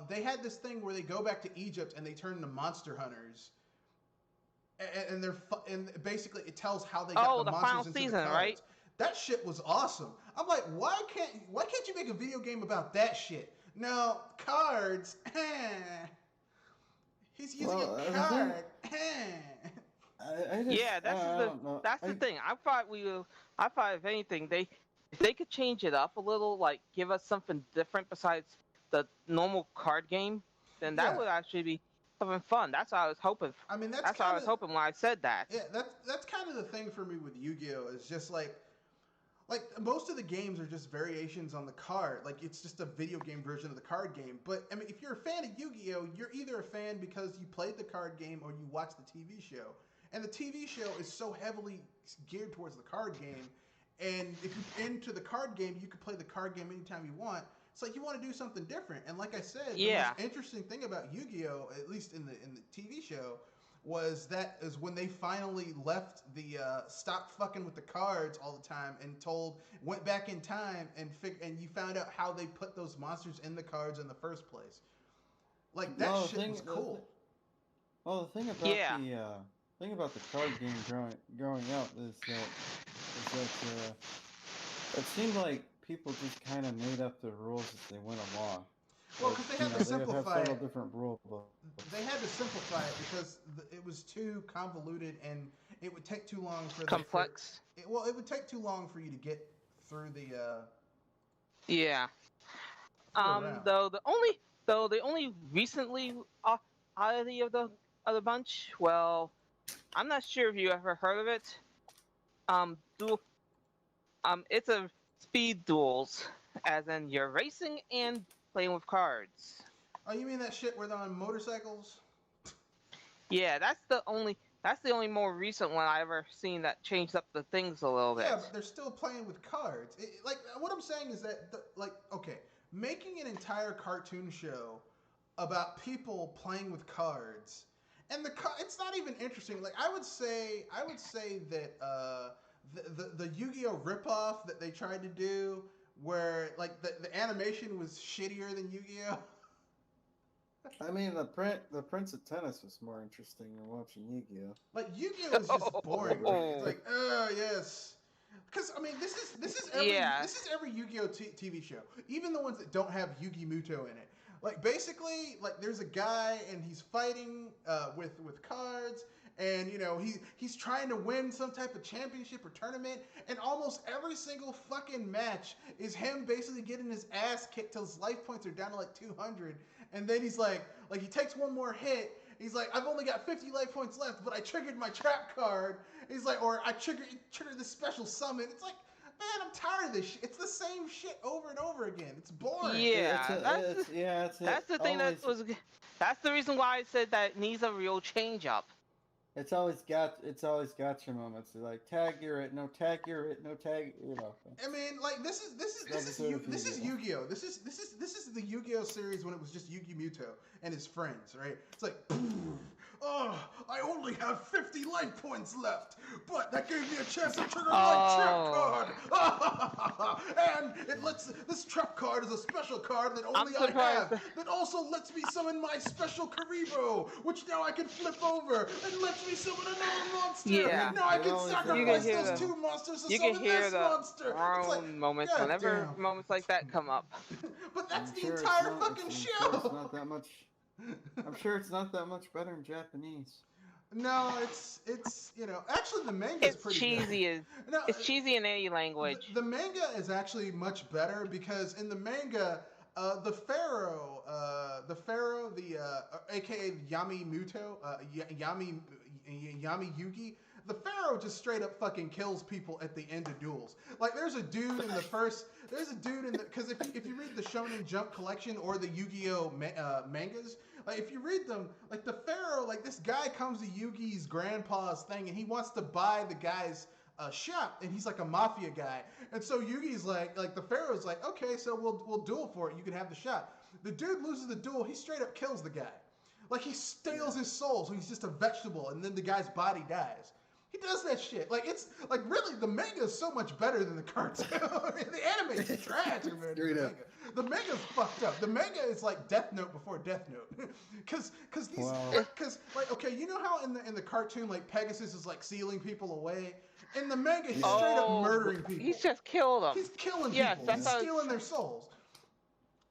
They had this thing where they go back to Egypt and they turn into monster hunters, and and basically it tells how they got Oh, the the final monsters into the season, right? cards. That shit was awesome. I'm like, why can't you make a video game about that shit? No cards. He's using Well, a the thing, card. I just, Yeah, I don't know. that's the thing. I thought if anything if they could change it up a little, like give us something different besides the normal card game, then that Yeah, would actually be something fun. That's what I was hoping. I mean that's That's what I kind was of hoping when I said that. yeah, that's kind of the thing for me with Yu-Gi-Oh is just like most of the games are just variations on the card. Like it's just a video game version of the card game. But I mean, if you're a fan of Yu-Gi-Oh, you're either a fan because you played the card game or you watched the TV show. And the TV show is so heavily geared towards the card game. And if you're into the card game, you can play the card game anytime you want. It's like you want to do something different. And like I said, the most Yeah. interesting thing about Yu-Gi-Oh, at least in the TV show, was that is when they finally left the stop fucking with the cards all the time and went back in time and you found out how they put those monsters in the cards in the first place. Like that Well, shit was cool. well, the Yeah. thing about the card game growing up is that it seemed like people just kind of made up the rules as they went along. Well, Like, because they had to they would have simplify several it. different rule books. They had to simplify it because it was too convoluted and it would take too long Complex. it would take too long for you to get through Yeah. through a round. Though the only recently oddity of the bunch. Well, I'm not sure if you ever heard of it. Duel. It's a speed duels, as in you're racing and playing with cards. Oh, you mean that shit where they're on motorcycles? Yeah, that's the only more recent one I ever seen that changed up the things a little Yeah, bit. but they're still playing with cards. Like what I'm saying is that, okay, making an entire cartoon show about people playing with cards, and it's not even interesting. Like I would say that the Yu-Gi-Oh ripoff that they tried to do, where like the animation was shittier than Yu-Gi-Oh. I mean, the Prince of Tennis was more interesting than watching Yu-Gi-Oh. Like Yu-Gi-Oh is just boring. It's like, yes. Because I mean, Yeah. this is every Yu-Gi-Oh TV show, even the ones that don't have Yugi Muto in it. Like basically, like there's a guy and he's fighting with cards, and you know he's trying to win some type of championship or tournament, and almost every single fucking match is him basically getting his ass kicked till his life points are down to like 200, and then he's like he takes one more hit. He's like, I've only got 50 life points left, but I triggered my trap card. He's like, or I triggered this special summon. It's like, man, I'm tired of this shit. It's the same shit over and over again. It's boring. Yeah, that's the thing always, that was. That's the reason why I said that it needs a real change up. It's always got your moments. It's like tag you're it, no tag you're it, no tag, you know. I mean, like this is Yu-Gi-Oh. This is the Yu-Gi-Oh series when it was just Yugi Muto and his friends, right? It's like, oh, I only have 50 life points left, but that gave me a chance to trigger my trap card. And it lets this trap card is a special card that only I have. That also lets me summon my special Karibo, which now I can flip over and lets me summon another monster. Yeah. Now I can sacrifice those two monsters to summon this monster. It's like, moments whenever moments like that come up. But that's the entire fucking show. It's not that much. I'm sure it's not that much better in Japanese. No, it's you know, actually the manga is pretty cheesy good. It's cheesy in any language. The manga is actually much better because in the manga, the Pharaoh, aka Yami Muto, Yami Yugi, the Pharaoh just straight up fucking kills people at the end of duels. Like there's a dude in because if you read the Shonen Jump collection or the Yu-Gi-Oh mangas, like if you read them, like the Pharaoh, like this guy comes to Yugi's grandpa's thing and he wants to buy the guy's shop, and he's like a mafia guy, and so Yugi's like the Pharaoh's like, okay, so we'll duel for it. You can have the shop. The dude loses the duel. He straight up kills the guy. Like he steals his soul, so he's just a vegetable, and then the guy's body dies. He does that shit. Like it's like really the manga is so much better than the cartoon. I mean, the anime is trash compared to the manga. The manga's fucked up. The manga is like Death Note before Death Note. Cause like okay, you know how in the cartoon like Pegasus is like sealing people away? In the manga he's straight up murdering people. He's just killed them. He's killing people. He's stealing their souls.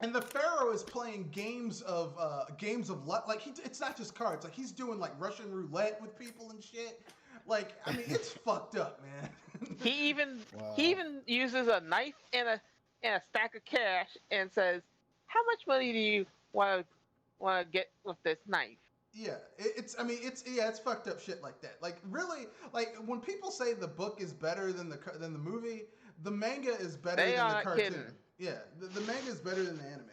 And the Pharaoh is playing games of luck. Like it's not just cards. Like he's doing like Russian roulette with people and shit. Like I mean, it's fucked up, man. He even uses a knife and a stack of cash and says, "How much money do you want to get with this knife?" Yeah, it's fucked up shit like that. Like really, like when people say the book is better than the movie, the manga is better than the cartoon. Kidding. Yeah, the manga is better than the anime.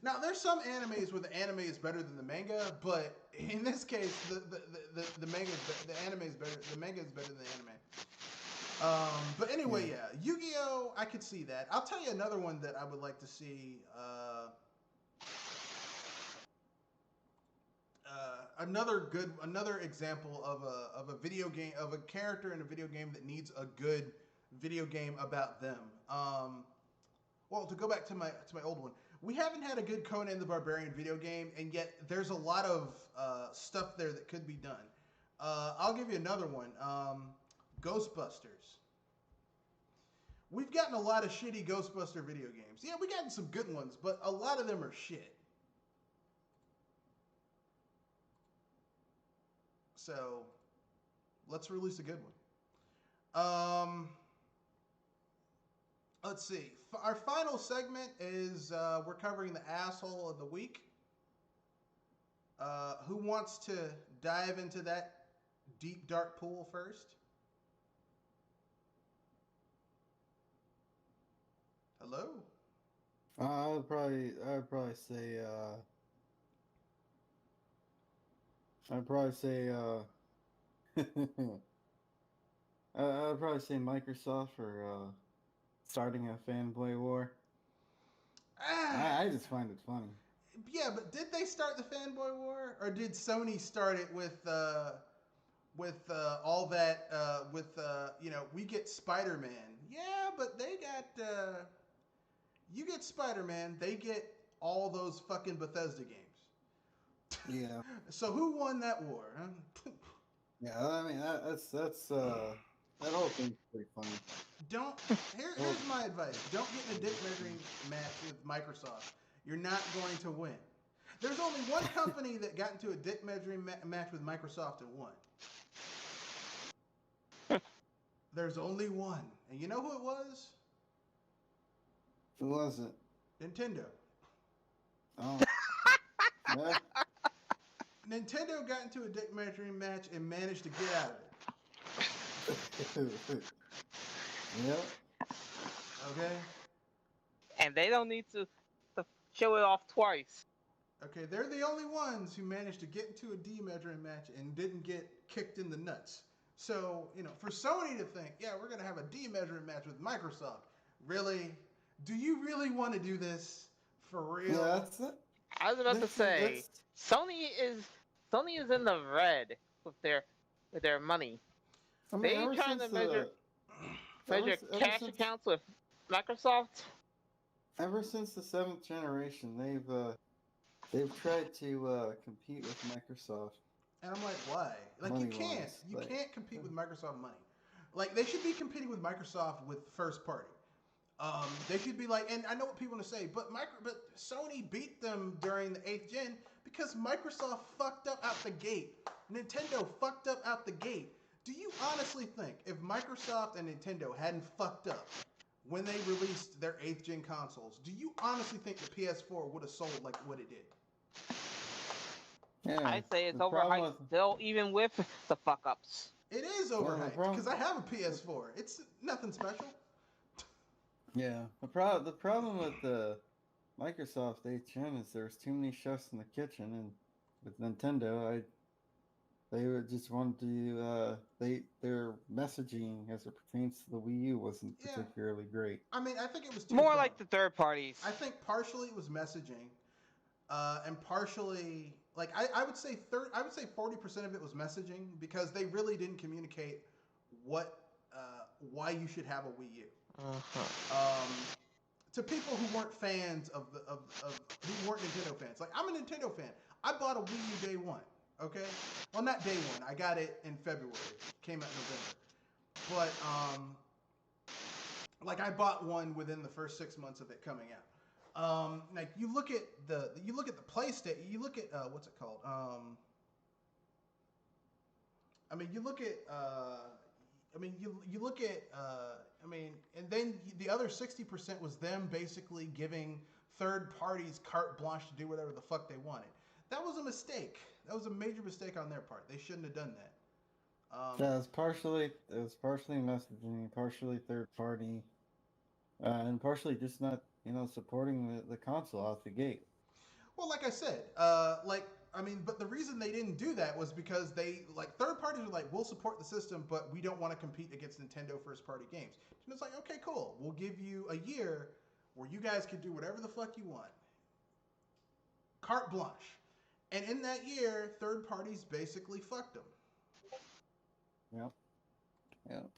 Now, there's some animes where the anime is better than the manga, but in this case, the manga the anime is better. The manga is better than the anime. But anyway, yeah, Yu-Gi-Oh, I could see that. I'll tell you another one that I would like to see. Another example of a video game, of a character in a video game that needs a good video game about them. Well, to go back to my old one, we haven't had a good Conan the Barbarian video game, and yet there's a lot of stuff there that could be done. I'll give you another one. Ghostbusters. We've gotten a lot of shitty Ghostbuster video games. Yeah, we gotten some good ones, but a lot of them are shit. So, let's release a good one. Let's see. Our final segment is we're covering the asshole of the week. Who wants to dive into that deep, dark pool first? Hello? I'd probably say I'd probably say Microsoft for starting a fanboy war. I just find it funny. Yeah, but did they start the fanboy war, or did Sony start it with with all that with we get Spider-Man. Yeah, but they got you get Spider-Man, they get all those fucking Bethesda games. Yeah. So who won that war? Huh? Yeah, I mean that whole thing's pretty funny. Don't. Here's my advice. Don't get in a dick measuring match with Microsoft. You're not going to win. There's only one company that got into a dick measuring match with Microsoft and won. There's only one, and you know who it was? Who was it? Nintendo. Oh. Yeah. Nintendo got into a dick measuring match and managed to get out of it. Yep. Okay? And they don't need to show it off twice. Okay, they're the only ones who managed to get into a D measuring match and didn't get kicked in the nuts. So, for Sony to think, yeah, we're going to have a D measuring match with Microsoft. Really? Do you really want to do this? For real? Yeah, that's it. I was about to say, Sony is in the red with their money. I mean, They trying to measure cash accounts with Microsoft. Ever since the 7th generation, they've tried to compete with Microsoft. And I'm like, why? Like, you can't. You can't compete with Microsoft money. Like, they should be competing with Microsoft with first party. They should be like, and I know what people want to say, but Sony beat them during the 8th gen because Microsoft fucked up out the gate. Nintendo fucked up out the gate. Do you honestly think if Microsoft and Nintendo hadn't fucked up when they released their 8th gen consoles, do you honestly think the PS4 would have sold like what it did? Yeah, I say it's overhyped still, even with the fuck ups. It is overhyped because I have a PS4. It's nothing special. Yeah, the problem with the Microsoft 8th gen is there's too many chefs in the kitchen, and with Nintendo, they would just want to their messaging as it pertains to the Wii U wasn't particularly great. I mean, I think it was more like the third parties. I think partially it was messaging, and partially I would say 40% of it was messaging because they really didn't communicate why you should have a Wii U. To people who weren't fans who weren't Nintendo fans. Like, I'm a Nintendo fan. I bought a Wii U day one. Okay, well, not day one. I got it in February. It came out in November. But I bought one within the first 6 months of it coming out. Like, you look at the PlayStation. You look at what's it called? And then the other 60% was them basically giving third parties carte blanche to do whatever the fuck they wanted. That was a mistake. That was a major mistake on their part. They shouldn't have done that. Yeah, it was partially messaging, partially third party, and partially just not supporting the console out the gate. Well, like I said, but the reason they didn't do that was because third parties are like, we'll support the system, but we don't want to compete against Nintendo first party games. And it's like, okay, cool. We'll give you a year where you guys can do whatever the fuck you want. Carte blanche. And in that year, third parties basically fucked them. Yep. Yep.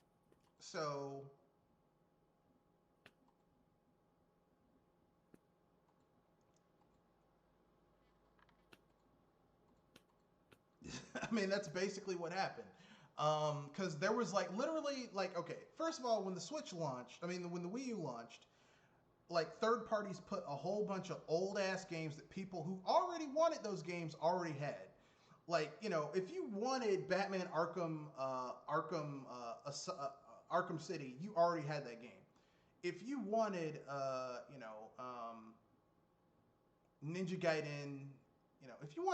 So I mean, that's basically what happened. Because there was okay, first of all, when the Switch launched, when the Wii U launched, third parties put a whole bunch of old ass games that people who already wanted those games already had. If you wanted Batman Arkham City, you already had that game. If you wanted, Ninja Gaiden, if you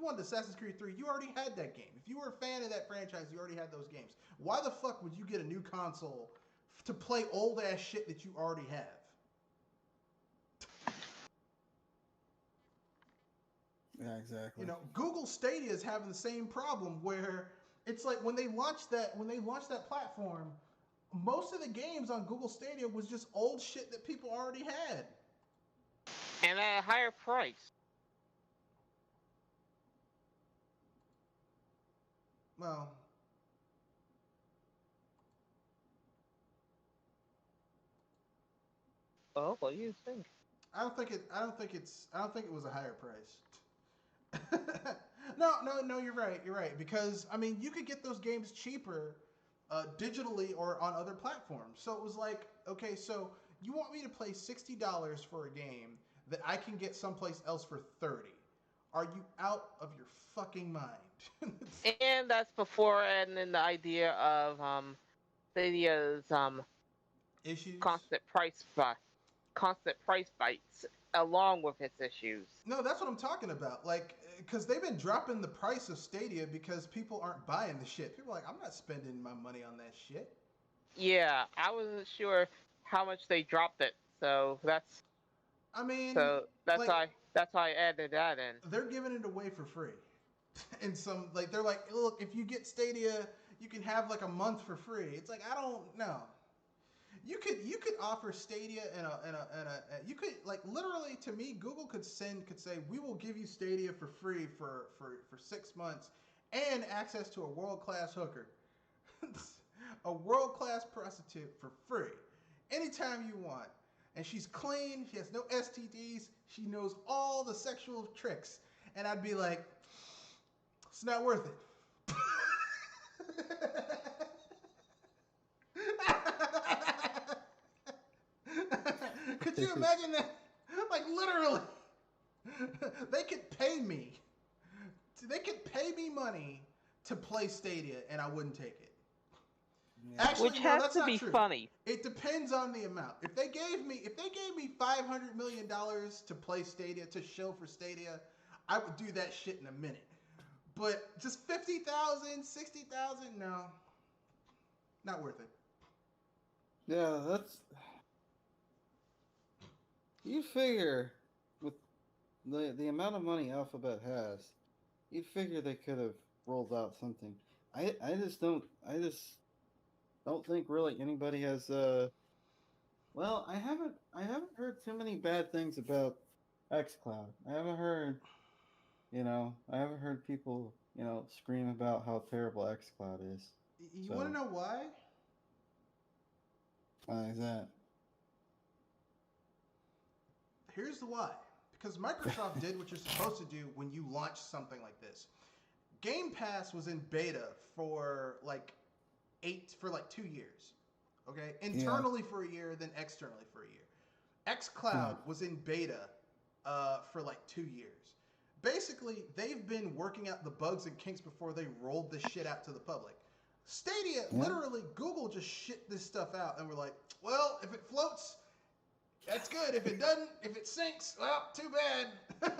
wanted Assassin's Creed 3, you already had that game. If you were a fan of that franchise, you already had those games. Why the fuck would you get a new console to play old ass shit that you already have? Yeah, exactly. Google Stadia is having the same problem where it's like when they launched that platform, most of the games on Google Stadia was just old shit that people already had. And at a higher price. Well, Oh, what do you think? I don't think it. I don't think it's. I don't think it was a higher price. No. You're right. You're right. Because I mean, you could get those games cheaper, digitally or on other platforms. So it was like, okay, so you want me to pay $60 for a game that I can get someplace else for 30? Are you out of your fucking mind? And that's before adding the idea of Stadia's Issues. constant price constant price bites along with its issues. No, that's what I'm talking about. Like, because they've been dropping the price of Stadia because people aren't buying the shit. People are like, I'm not spending my money on that shit. Yeah, I wasn't sure how much they dropped it, so I mean, like, that's why I added that in. they're giving it away for free. And some, like, they're like, look, if you get Stadia, you can have like a month for free. It's like, I don't know. You could offer Stadia you could, like, literally, to me, Google could say, we will give you Stadia for free for 6 months and access to a world class hooker, a world class prostitute for free, anytime you want. And she's clean. She has no STDs. She knows all the sexual tricks. And I'd be like, it's not worth it. Could you imagine that? Like, literally, they could pay me. They could pay me money to play Stadia, and I wouldn't take it. Yeah. Actually, Which no, has that's to not be true. funny. It depends on the amount. If they gave me $500 million to play Stadia, to show for Stadia, I would do that shit in a minute. But just 50,000, 60,000, no, not worth it. Yeah, that's. You figure with the amount of money Alphabet has, you'd figure they could have rolled out something. I just don't think really anybody has well, I haven't heard too many bad things about xCloud. I haven't heard people, scream about how terrible xCloud is. You want to know why? Why is that? Here's the why. Because Microsoft did what you're supposed to do when you launch something like this. Game Pass was in beta for like 2 years. Okay? Internally for a year, then externally for a year. xCloud was in beta for like 2 years. Basically, they've been working out the bugs and kinks before they rolled this shit out to the public. Stadia, literally, Google just shit this stuff out, and we're like, well, if it floats, that's good. If it doesn't, if it sinks, well, too bad.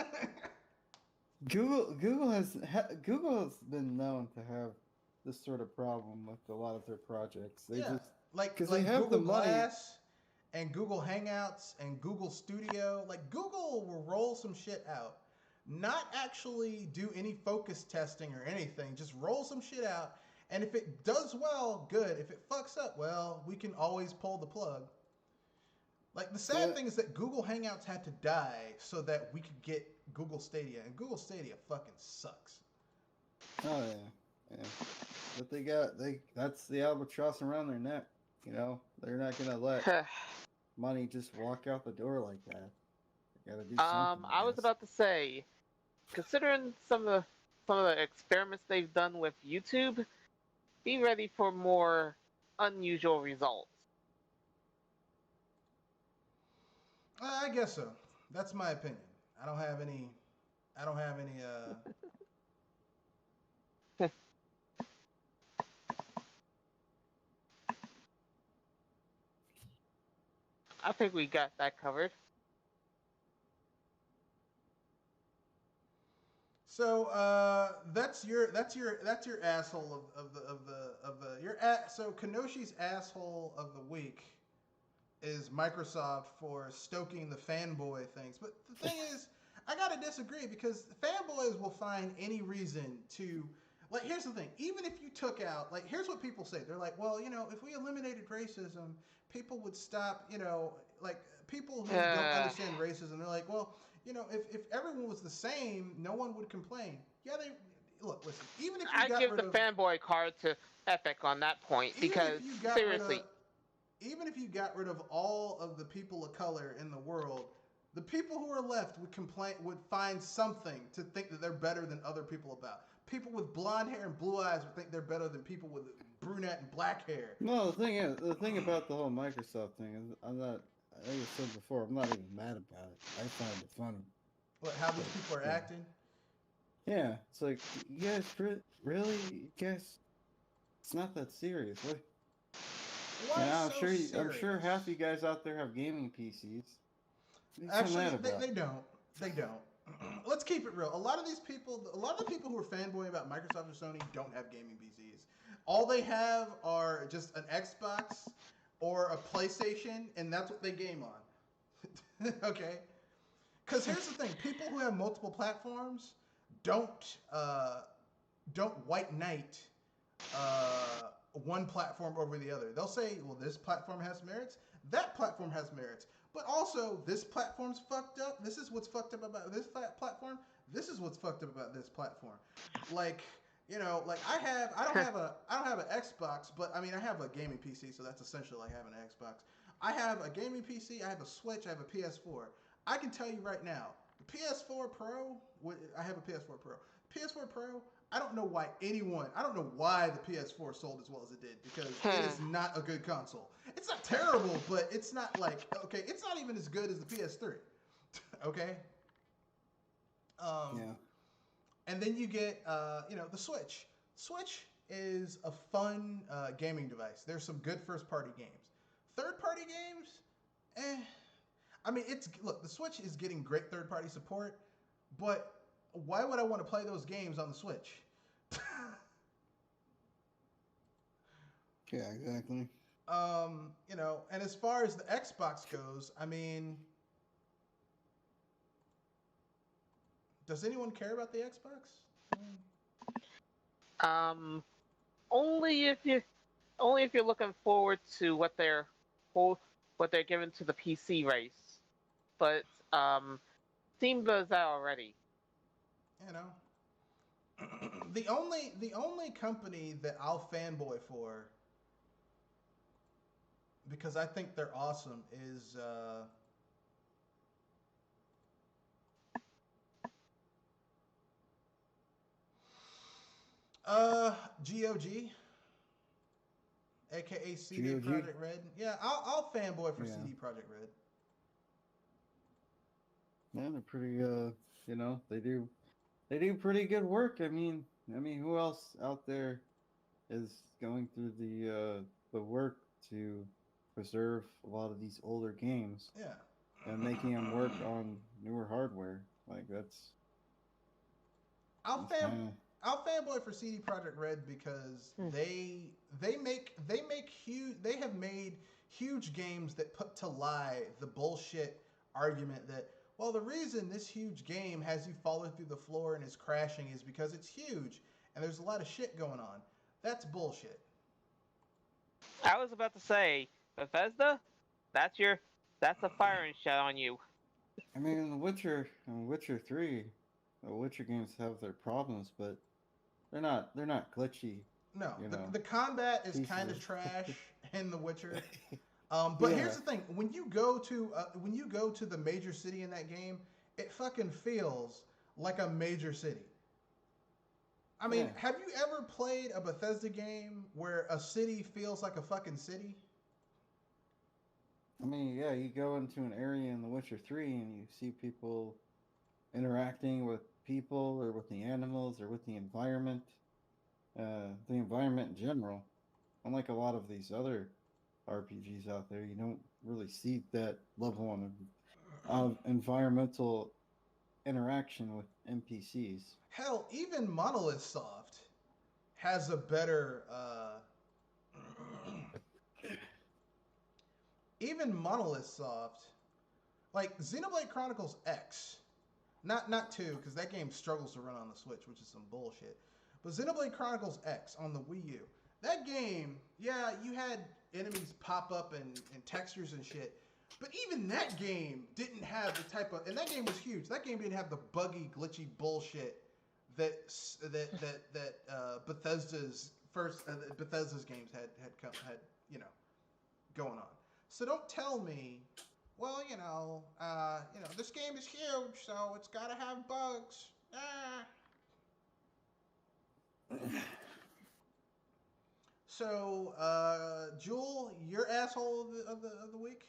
Google has been known to have this sort of problem with a lot of their projects. They just because they have Google the money. Glass and Google Hangouts and Google Studio. Like, Google will roll some shit out, not actually do any focus testing or anything. Just roll some shit out, and if it does well, good. If it fucks up, well, we can always pull the plug. Like, the sad thing is that Google Hangouts had to die so that we could get Google Stadia, and Google Stadia fucking sucks. Oh yeah. But that's the albatross around their neck. They're not gonna let money just walk out the door like that. They gotta do something. I was about to say, considering some of the experiments they've done with YouTube, be ready for more unusual results. I guess so. That's my opinion. I don't have any. I think we got that covered. So that's your asshole so Kenoshi's asshole of the week is Microsoft for stoking the fanboy things. But the thing is, I gotta disagree, because fanboys will find any reason to, like, here's the thing. Even if you took out, like, here's what people say. They're like, well, if we eliminated racism, people would stop, like, people who don't understand racism, they're like, well, if everyone was the same, no one would complain. Yeah, listen, even if you I give the fanboy card to Epic on that point, because seriously. even if you got rid of all of the people of color in the world, the people who are left would find something to think that they're better than other people about. People with blonde hair and blue eyes would think they're better than people with brunette and black hair. No, the thing about the whole Microsoft thing is, I'm not. Like I said before, I'm not even mad about it. I find it funny. What, how these people are Yeah. acting? Yeah, it's like, you guys really, you guys, it's not that serious. What? Why Yeah, so serious? I'm sure half you guys out there have gaming PCs. Actually, they don't. They don't. Let's keep it real. A lot of the people who are fanboying about Microsoft or Sony don't have gaming PCs. All they have are just an Xbox or a PlayStation, and that's what they game on. Okay? Because here's the thing: people who have multiple platforms don't white knight one platform over the other. They'll say, "Well, this platform has merits. That platform has merits." But also, this platform's fucked up. This is what's fucked up about this platform. This is what's fucked up about this platform. Like, like I don't have an Xbox, but I mean I have a gaming PC, so that's essentially like having an Xbox. I have a gaming PC, I have a Switch, I have a PS4. I can tell you right now, the PS4 Pro, I have a PS4 Pro. PS4 Pro, I don't know why the PS4 sold as well as it did, because it is not a good console. It's not terrible, but it's not like, okay, it's not even as good as the PS3. Okay? Yeah. And then you get, the Switch. Switch is a fun gaming device. There's some good first-party games. Third-party games, I mean, look, the Switch is getting great third-party support, but why would I want to play those games on the Switch? Yeah, exactly. And as far as the Xbox goes, I mean, does anyone care about the Xbox? Only if you're looking forward to what they're giving to the PC race, but Steam does that already. The only company that I'll fanboy for, because I think they're awesome, is GOG, aka CD GOG? Projekt Red. Yeah, I'll fanboy for Yeah. CD Projekt Red. Yeah, they're pretty. They do pretty good work. I mean, who else out there is going through the work to preserve a lot of these older games? Yeah. And making them work on newer hardware. Like, that's. I'll fanboy for CD Projekt Red because they have made huge games that put to lie the bullshit argument that, well, the reason this huge game has you falling through the floor and is crashing is because it's huge and there's a lot of shit going on. That's bullshit. I was about to say, Bethesda, that's a firing shot on you. I mean, in Witcher 3, the Witcher games have their problems, but they're not glitchy. No, the combat is kind of trash in The Witcher. But Yeah. Here's the thing: when you go to the major city in that game, it fucking feels like a major city. I mean, Yeah. Have you ever played a Bethesda game where a city feels like a fucking city? I mean, yeah, you go into an area in The Witcher 3 and you see people interacting with people or with the animals or with the environment in general. Unlike a lot of these other RPGs out there, you don't really see that level of environmental interaction with NPCs. Hell, even Monolith Soft has a better. Even Monolith Soft, like Xenoblade Chronicles X, not 2, because that game struggles to run on the Switch, which is some bullshit. But Xenoblade Chronicles X on the Wii U, that game, yeah, you had enemies pop up and textures and shit, but even that game didn't have the type of, and that game was huge. That game didn't have the buggy, glitchy bullshit that Bethesda's games had going on. So don't tell me, well, this game is huge, so it's got to have bugs. Ah. So, Jewel, your asshole of the week.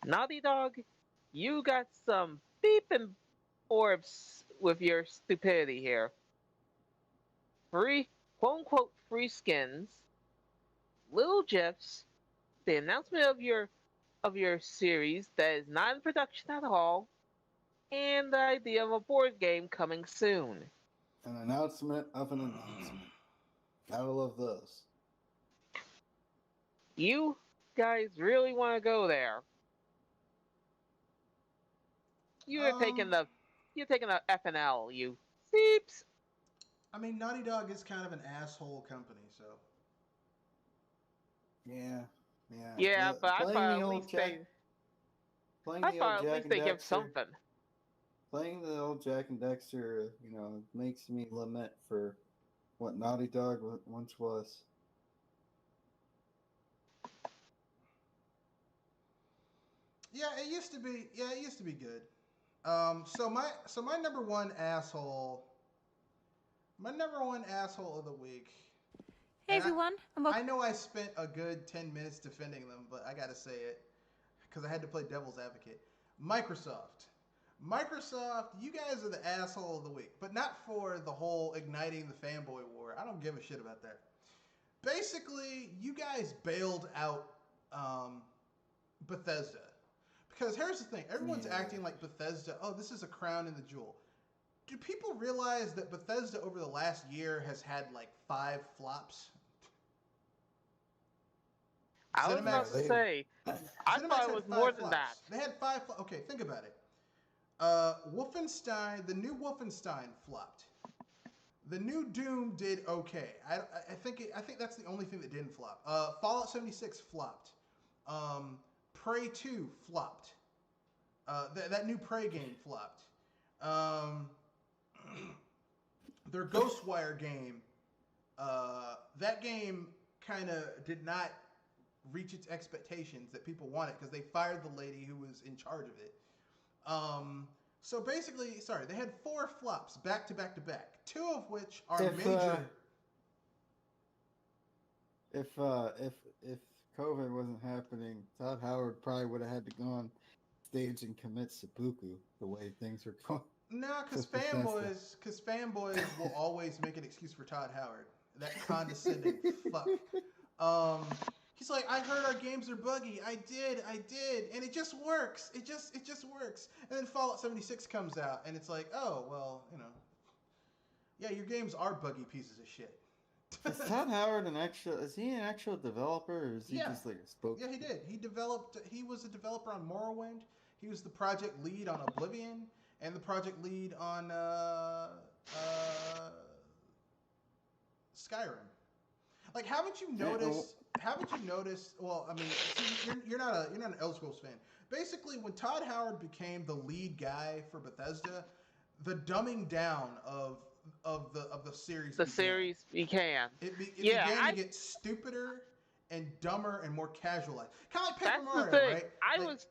Naughty Dog, you got some beeping orbs with your stupidity here. Free, quote unquote, free skins, little gifs, the announcement of your series that is not in production at all, and the idea of a board game coming soon. An announcement of an announcement. Gotta love those. You guys really want to go there? You're taking the FNL, you seeps. I mean, Naughty Dog is kind of an asshole company, so. Yeah. Yeah, but I playing thought the at old least Jack, playing I the thought old at Jack least and they give Dexter, something. playing the old Jack and Dexter, makes me lament for what Naughty Dog once was. Yeah, it used to be. Yeah, it used to be good. So my number one asshole. My number one asshole of the week. Hey everyone, I know I spent a good 10 minutes defending them, but I gotta say it because I had to play devil's advocate. Microsoft. Microsoft, you guys are the asshole of the week, but not for the whole igniting the fanboy war. I don't give a shit about that. Basically, you guys bailed out Bethesda. Because here's the thing, everyone's acting like Bethesda, oh, this is a crown in the jewel. Do people realize that Bethesda over the last year has had like 5 flops? I was about to say, I thought it was more than that. They had 5 okay, think about it. Wolfenstein, the new Wolfenstein flopped. The new Doom did okay. I think that's the only thing that didn't flop. Fallout 76 flopped. Prey 2 flopped. That new Prey game flopped. Their Ghostwire game, that game kind of did not reach its expectations that people wanted because they fired the lady who was in charge of it. So basically, sorry, they had 4 flops back to back to back, 2 of which are major. If COVID wasn't happening, Todd Howard probably would have had to go on stage and commit seppuku the way things were going. No, because fanboys will always make an excuse for Todd Howard. That condescending fuck. He's like, I heard our games are buggy. I did, and it just works. It just works. And then Fallout 76 comes out, and it's like, oh well, yeah, your games are buggy pieces of shit. Is Todd Howard is he an actual developer, or is he just like a spokesman? Yeah, he did. He was a developer on Morrowind. He was the project lead on Oblivion, and the project lead on Skyrim. Like, haven't you noticed? Well, I mean, see, you're not an Elder Scrolls fan. Basically, when Todd Howard became the lead guy for Bethesda, the dumbing down of the series. Series began. It began to get stupider and dumber and more casualized. Kind of like Paper Mario, right? I was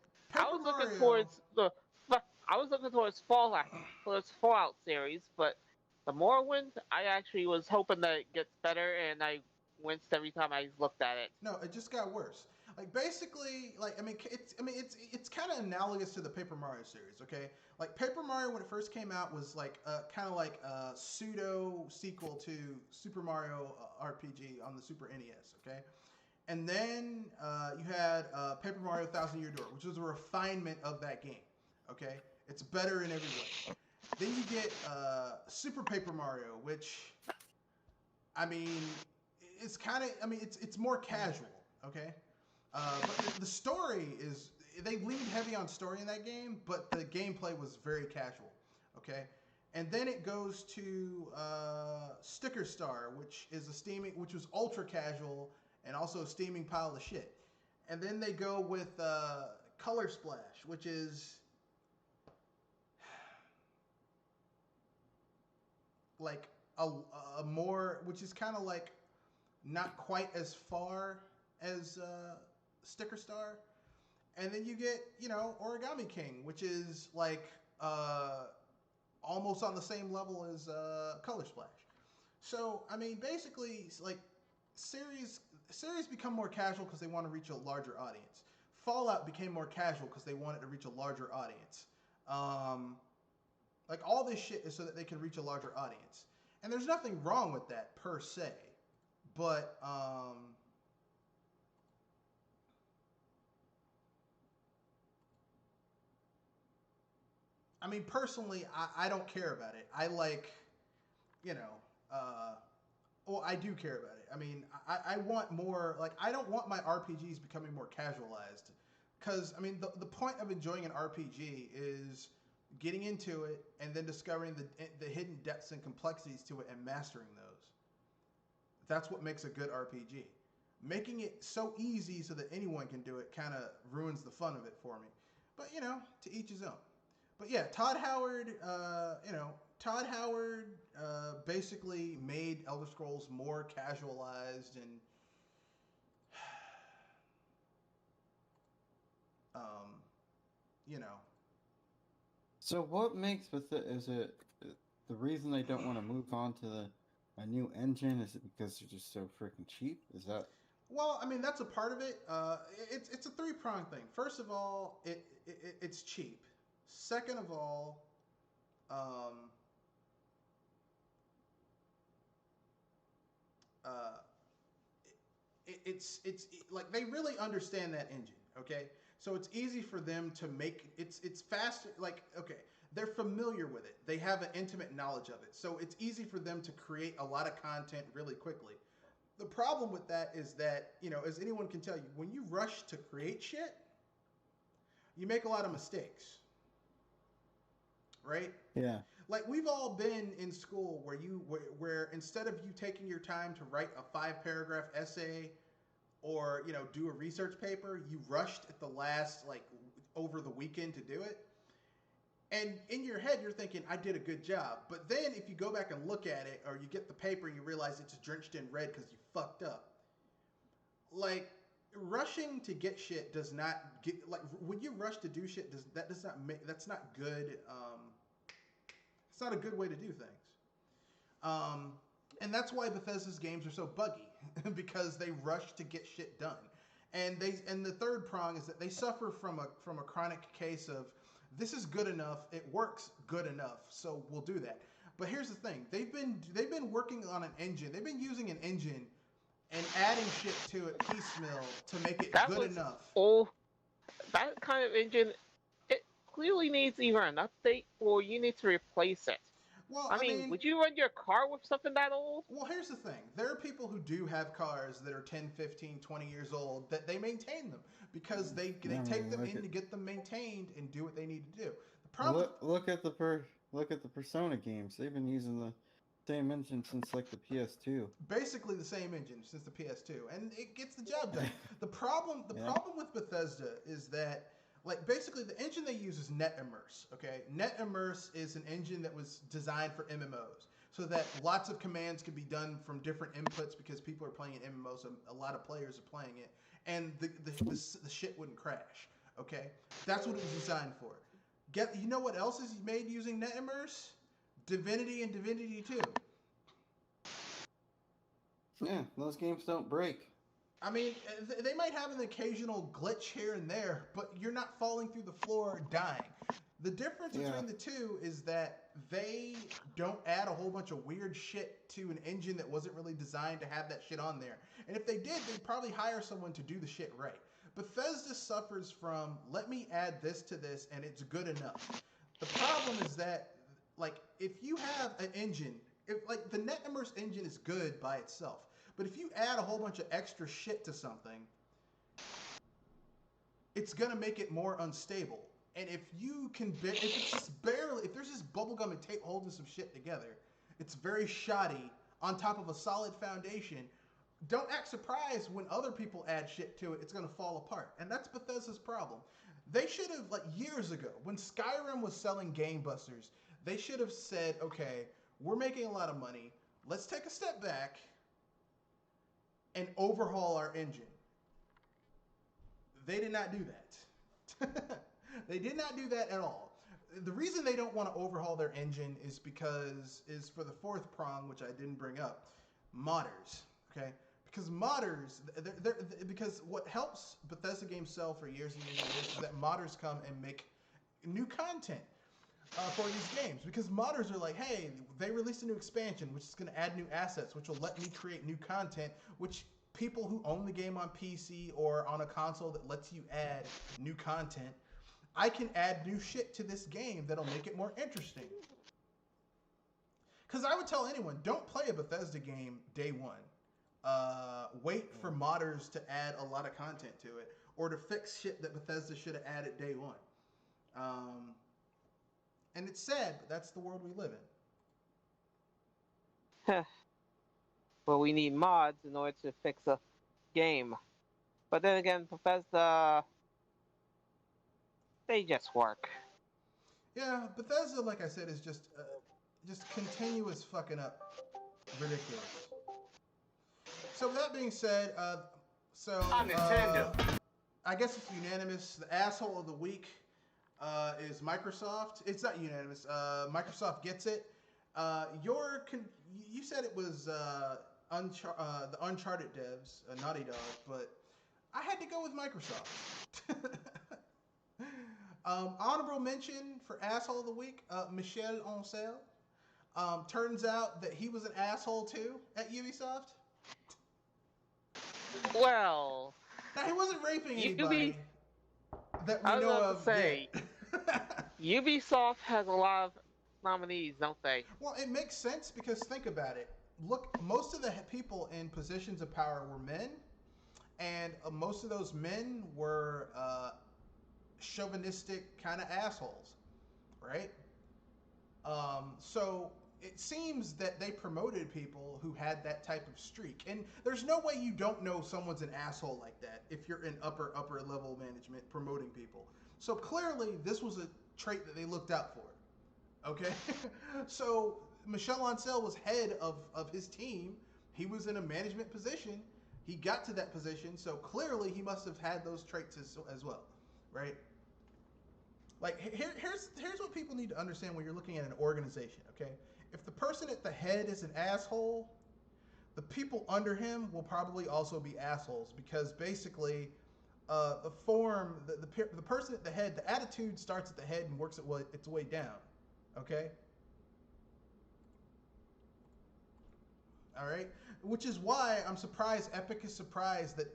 looking towards Fallout series, but the Morrowind, I actually was hoping that it gets better, and I winced every time I looked at it. No, it just got worse. Like, basically, it's kind of analogous to the Paper Mario series, okay? Like, Paper Mario, when it first came out, was like kind of like a pseudo sequel to Super Mario RPG on the Super NES, okay? And then you had Paper Mario Thousand Year Door, which was a refinement of that game, okay? It's better in every way. Then you get Super Paper Mario, which, I mean, it's kind of, it's more casual, okay? But the story is, they leaned heavy on story in that game, but the gameplay was very casual, okay? And then it goes to Sticker Star, which was ultra casual and also a steaming pile of shit. And then they go with Color Splash, which is like which is kind of like not quite as far as Sticker Star. And then you get, Origami King, which is like almost on the same level as Color Splash. So, I mean, basically, like, series become more casual because they want to reach a larger audience. Fallout became more casual because they wanted to reach a larger audience. Like, all this shit is so that they can reach a larger audience. And there's nothing wrong with that, per se. But, I mean, personally, I don't care about it. I like, you know, well, I do care about it. I mean, I want more, like, I don't want my RPGs becoming more casualized. Because, I mean, the point of enjoying an RPG is getting into it and then discovering the hidden depths and complexities to it and mastering those. That's what makes a good RPG. Making it so easy so that anyone can do it kind of ruins the fun of it for me. But, to each his own. But yeah, Todd Howard, basically made Elder Scrolls more casualized and, So what makes with it? Is it the reason they don't want to move on to a new engine? Is it because they're just so freaking cheap? Is that? Well, I mean, that's a part of it. It's a three-pronged thing. First of all, it's cheap. Second of all, it's like they really understand that engine. Okay, so it's easy for them to make it's faster. Like, okay, they're familiar with it. They have an intimate knowledge of it, so it's easy for them to create a lot of content really quickly. The problem with that is that, as anyone can tell you, when you rush to create shit, you make a lot of mistakes. Right? Yeah. Like, we've all been in school where instead of you taking your time to write a 5-paragraph essay or, do a research paper, you rushed at the last, like, over the weekend to do it. And in your head, you're thinking, I did a good job. But then if you go back and look at it, or you get the paper and you realize it's drenched in red because you fucked up. Like, rushing to get shit does not get, like, when you rush to do shit, that's not good. It's not a good way to do things. And that's why Bethesda's games are so buggy, because they rush to get shit done. And the third prong is that they suffer from a chronic case of, this is good enough, it works good enough, so we'll do that. But here's the thing: they've been working on an engine. They've been using an engine and adding shit to it piecemeal to make it good enough. That kind of engine, it clearly needs either an update or you need to replace it. Well, I mean, would you run your car with something that old? Well, here's the thing. There are people who do have cars that are 10, 15, 20 years old that they maintain them because they take them in to get them maintained and do what they need to do. The problem. Look at the Persona games. They've been using the same engine since like the PS2. Basically the same engine since the PS2, and it gets the job done. The problem with Bethesda is that, like, basically the engine they use is NetImmerse. Okay, NetImmerse is an engine that was designed for MMOs, so that lots of commands can be done from different inputs because people are playing MMOs. So a lot of players are playing it, and the shit wouldn't crash. Okay, that's what it was designed for. You know what else is made using NetImmerse? Divinity and Divinity 2. Yeah, those games don't break. I mean, they might have an occasional glitch here and there, but you're not falling through the floor dying. The difference between the two is that they don't add a whole bunch of weird shit to an engine that wasn't really designed to have that shit on there. And if they did, they'd probably hire someone to do the shit right. Bethesda suffers from, let me add this to this and it's good enough. The problem is that, like, if you have an engine, like, the NetImmerse engine is good by itself, but if you add a whole bunch of extra shit to something, it's gonna make it more unstable. And if there's just bubblegum and tape holding some shit together, it's very shoddy on top of a solid foundation. Don't act surprised when other people add shit to it, it's gonna fall apart. And that's Bethesda's problem. They should have, like, years ago, when Skyrim was selling Game Busters, they should have said, okay, we're making a lot of money. Let's take a step back and overhaul our engine. They did not do that. They did not do that at all. The reason they don't want to overhaul their engine is for the fourth prong, which I didn't bring up, modders. Okay, because modders, because what helps Bethesda games sell for years and years and years is that modders come and make new content for these games. Because modders are like, hey, they released a new expansion, which is going to add new assets, which will let me create new content, which people who own the game on PC or on a console that lets you add new content, I can add new shit to this game that'll make it more interesting. Because I would tell anyone, don't play a Bethesda game day one. Wait for modders to add a lot of content to it, or to fix shit that Bethesda should have added day one. And it's sad, but that's the world we live in. Well, we need mods in order to fix a game. But then again, Bethesda, they just work. Yeah, Bethesda, like I said, is just continuous fucking up, ridiculous. So with that being said, Nintendo. I guess it's unanimous. The asshole of the week is Microsoft. It's not unanimous. Microsoft gets it. You said it was the Uncharted devs, Naughty Dog, but I had to go with Microsoft. Honorable mention for asshole of the week, Michel Ancel. Turns out that he was an asshole too at Ubisoft. Well, now he wasn't raping anybody that we know of. Ubisoft has a lot of nominees, don't they? Well, it makes sense because think about it. Look, most of the people in positions of power were men, and most of those men were chauvinistic kind of assholes, right? So it seems that they promoted people who had that type of streak, and there's no way you don't know someone's an asshole like that if you're in upper level management promoting people. So clearly, this was a trait that they looked out for. Okay, so Michel Ancel was head of his team. He was in a management position. He got to that position, so clearly he must have had those traits as well, right? Like here's what people need to understand when you're looking at an organization. Okay, if the person at the head is an asshole, the people under him will probably also be assholes, because basically the person at the head, the attitude starts at the head and works its way down. Okay. All right. Which is why I'm surprised. Epic is surprised that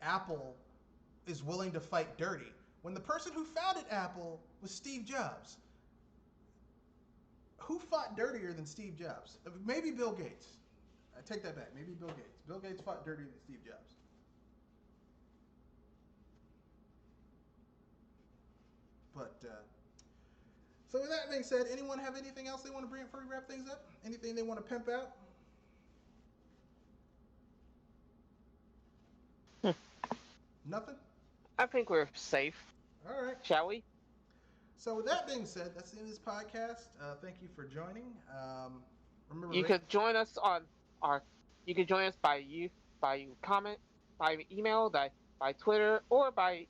Apple is willing to fight dirty when the person who founded Apple was Steve Jobs. Who fought dirtier than Steve Jobs? Maybe Bill Gates. I take that back. Maybe Bill Gates. Bill Gates fought dirtier than Steve Jobs. But so with that being said, anyone have anything else they want to bring up before we wrap things up? Anything they want to pimp out? Nothing? I think we're safe. All right. Shall we? So with that being said, that's the end of this podcast. Thank you for joining. Remember, you could join us on you can join us by comment, by email, by Twitter, or by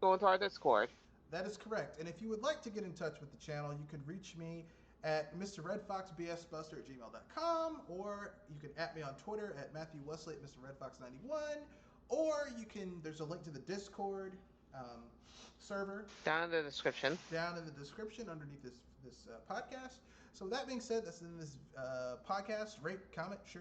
going to our Discord. That is correct. And if you would like to get in touch with the channel, you could reach me at mrredfoxbsbuster at gmail.com, or you can at me on Twitter at Matthew Wesley at mrredfox91, or there's a link to the Discord server down in the description. Down in the description underneath this podcast. So with that being said, that's in this podcast. Rate, comment, share.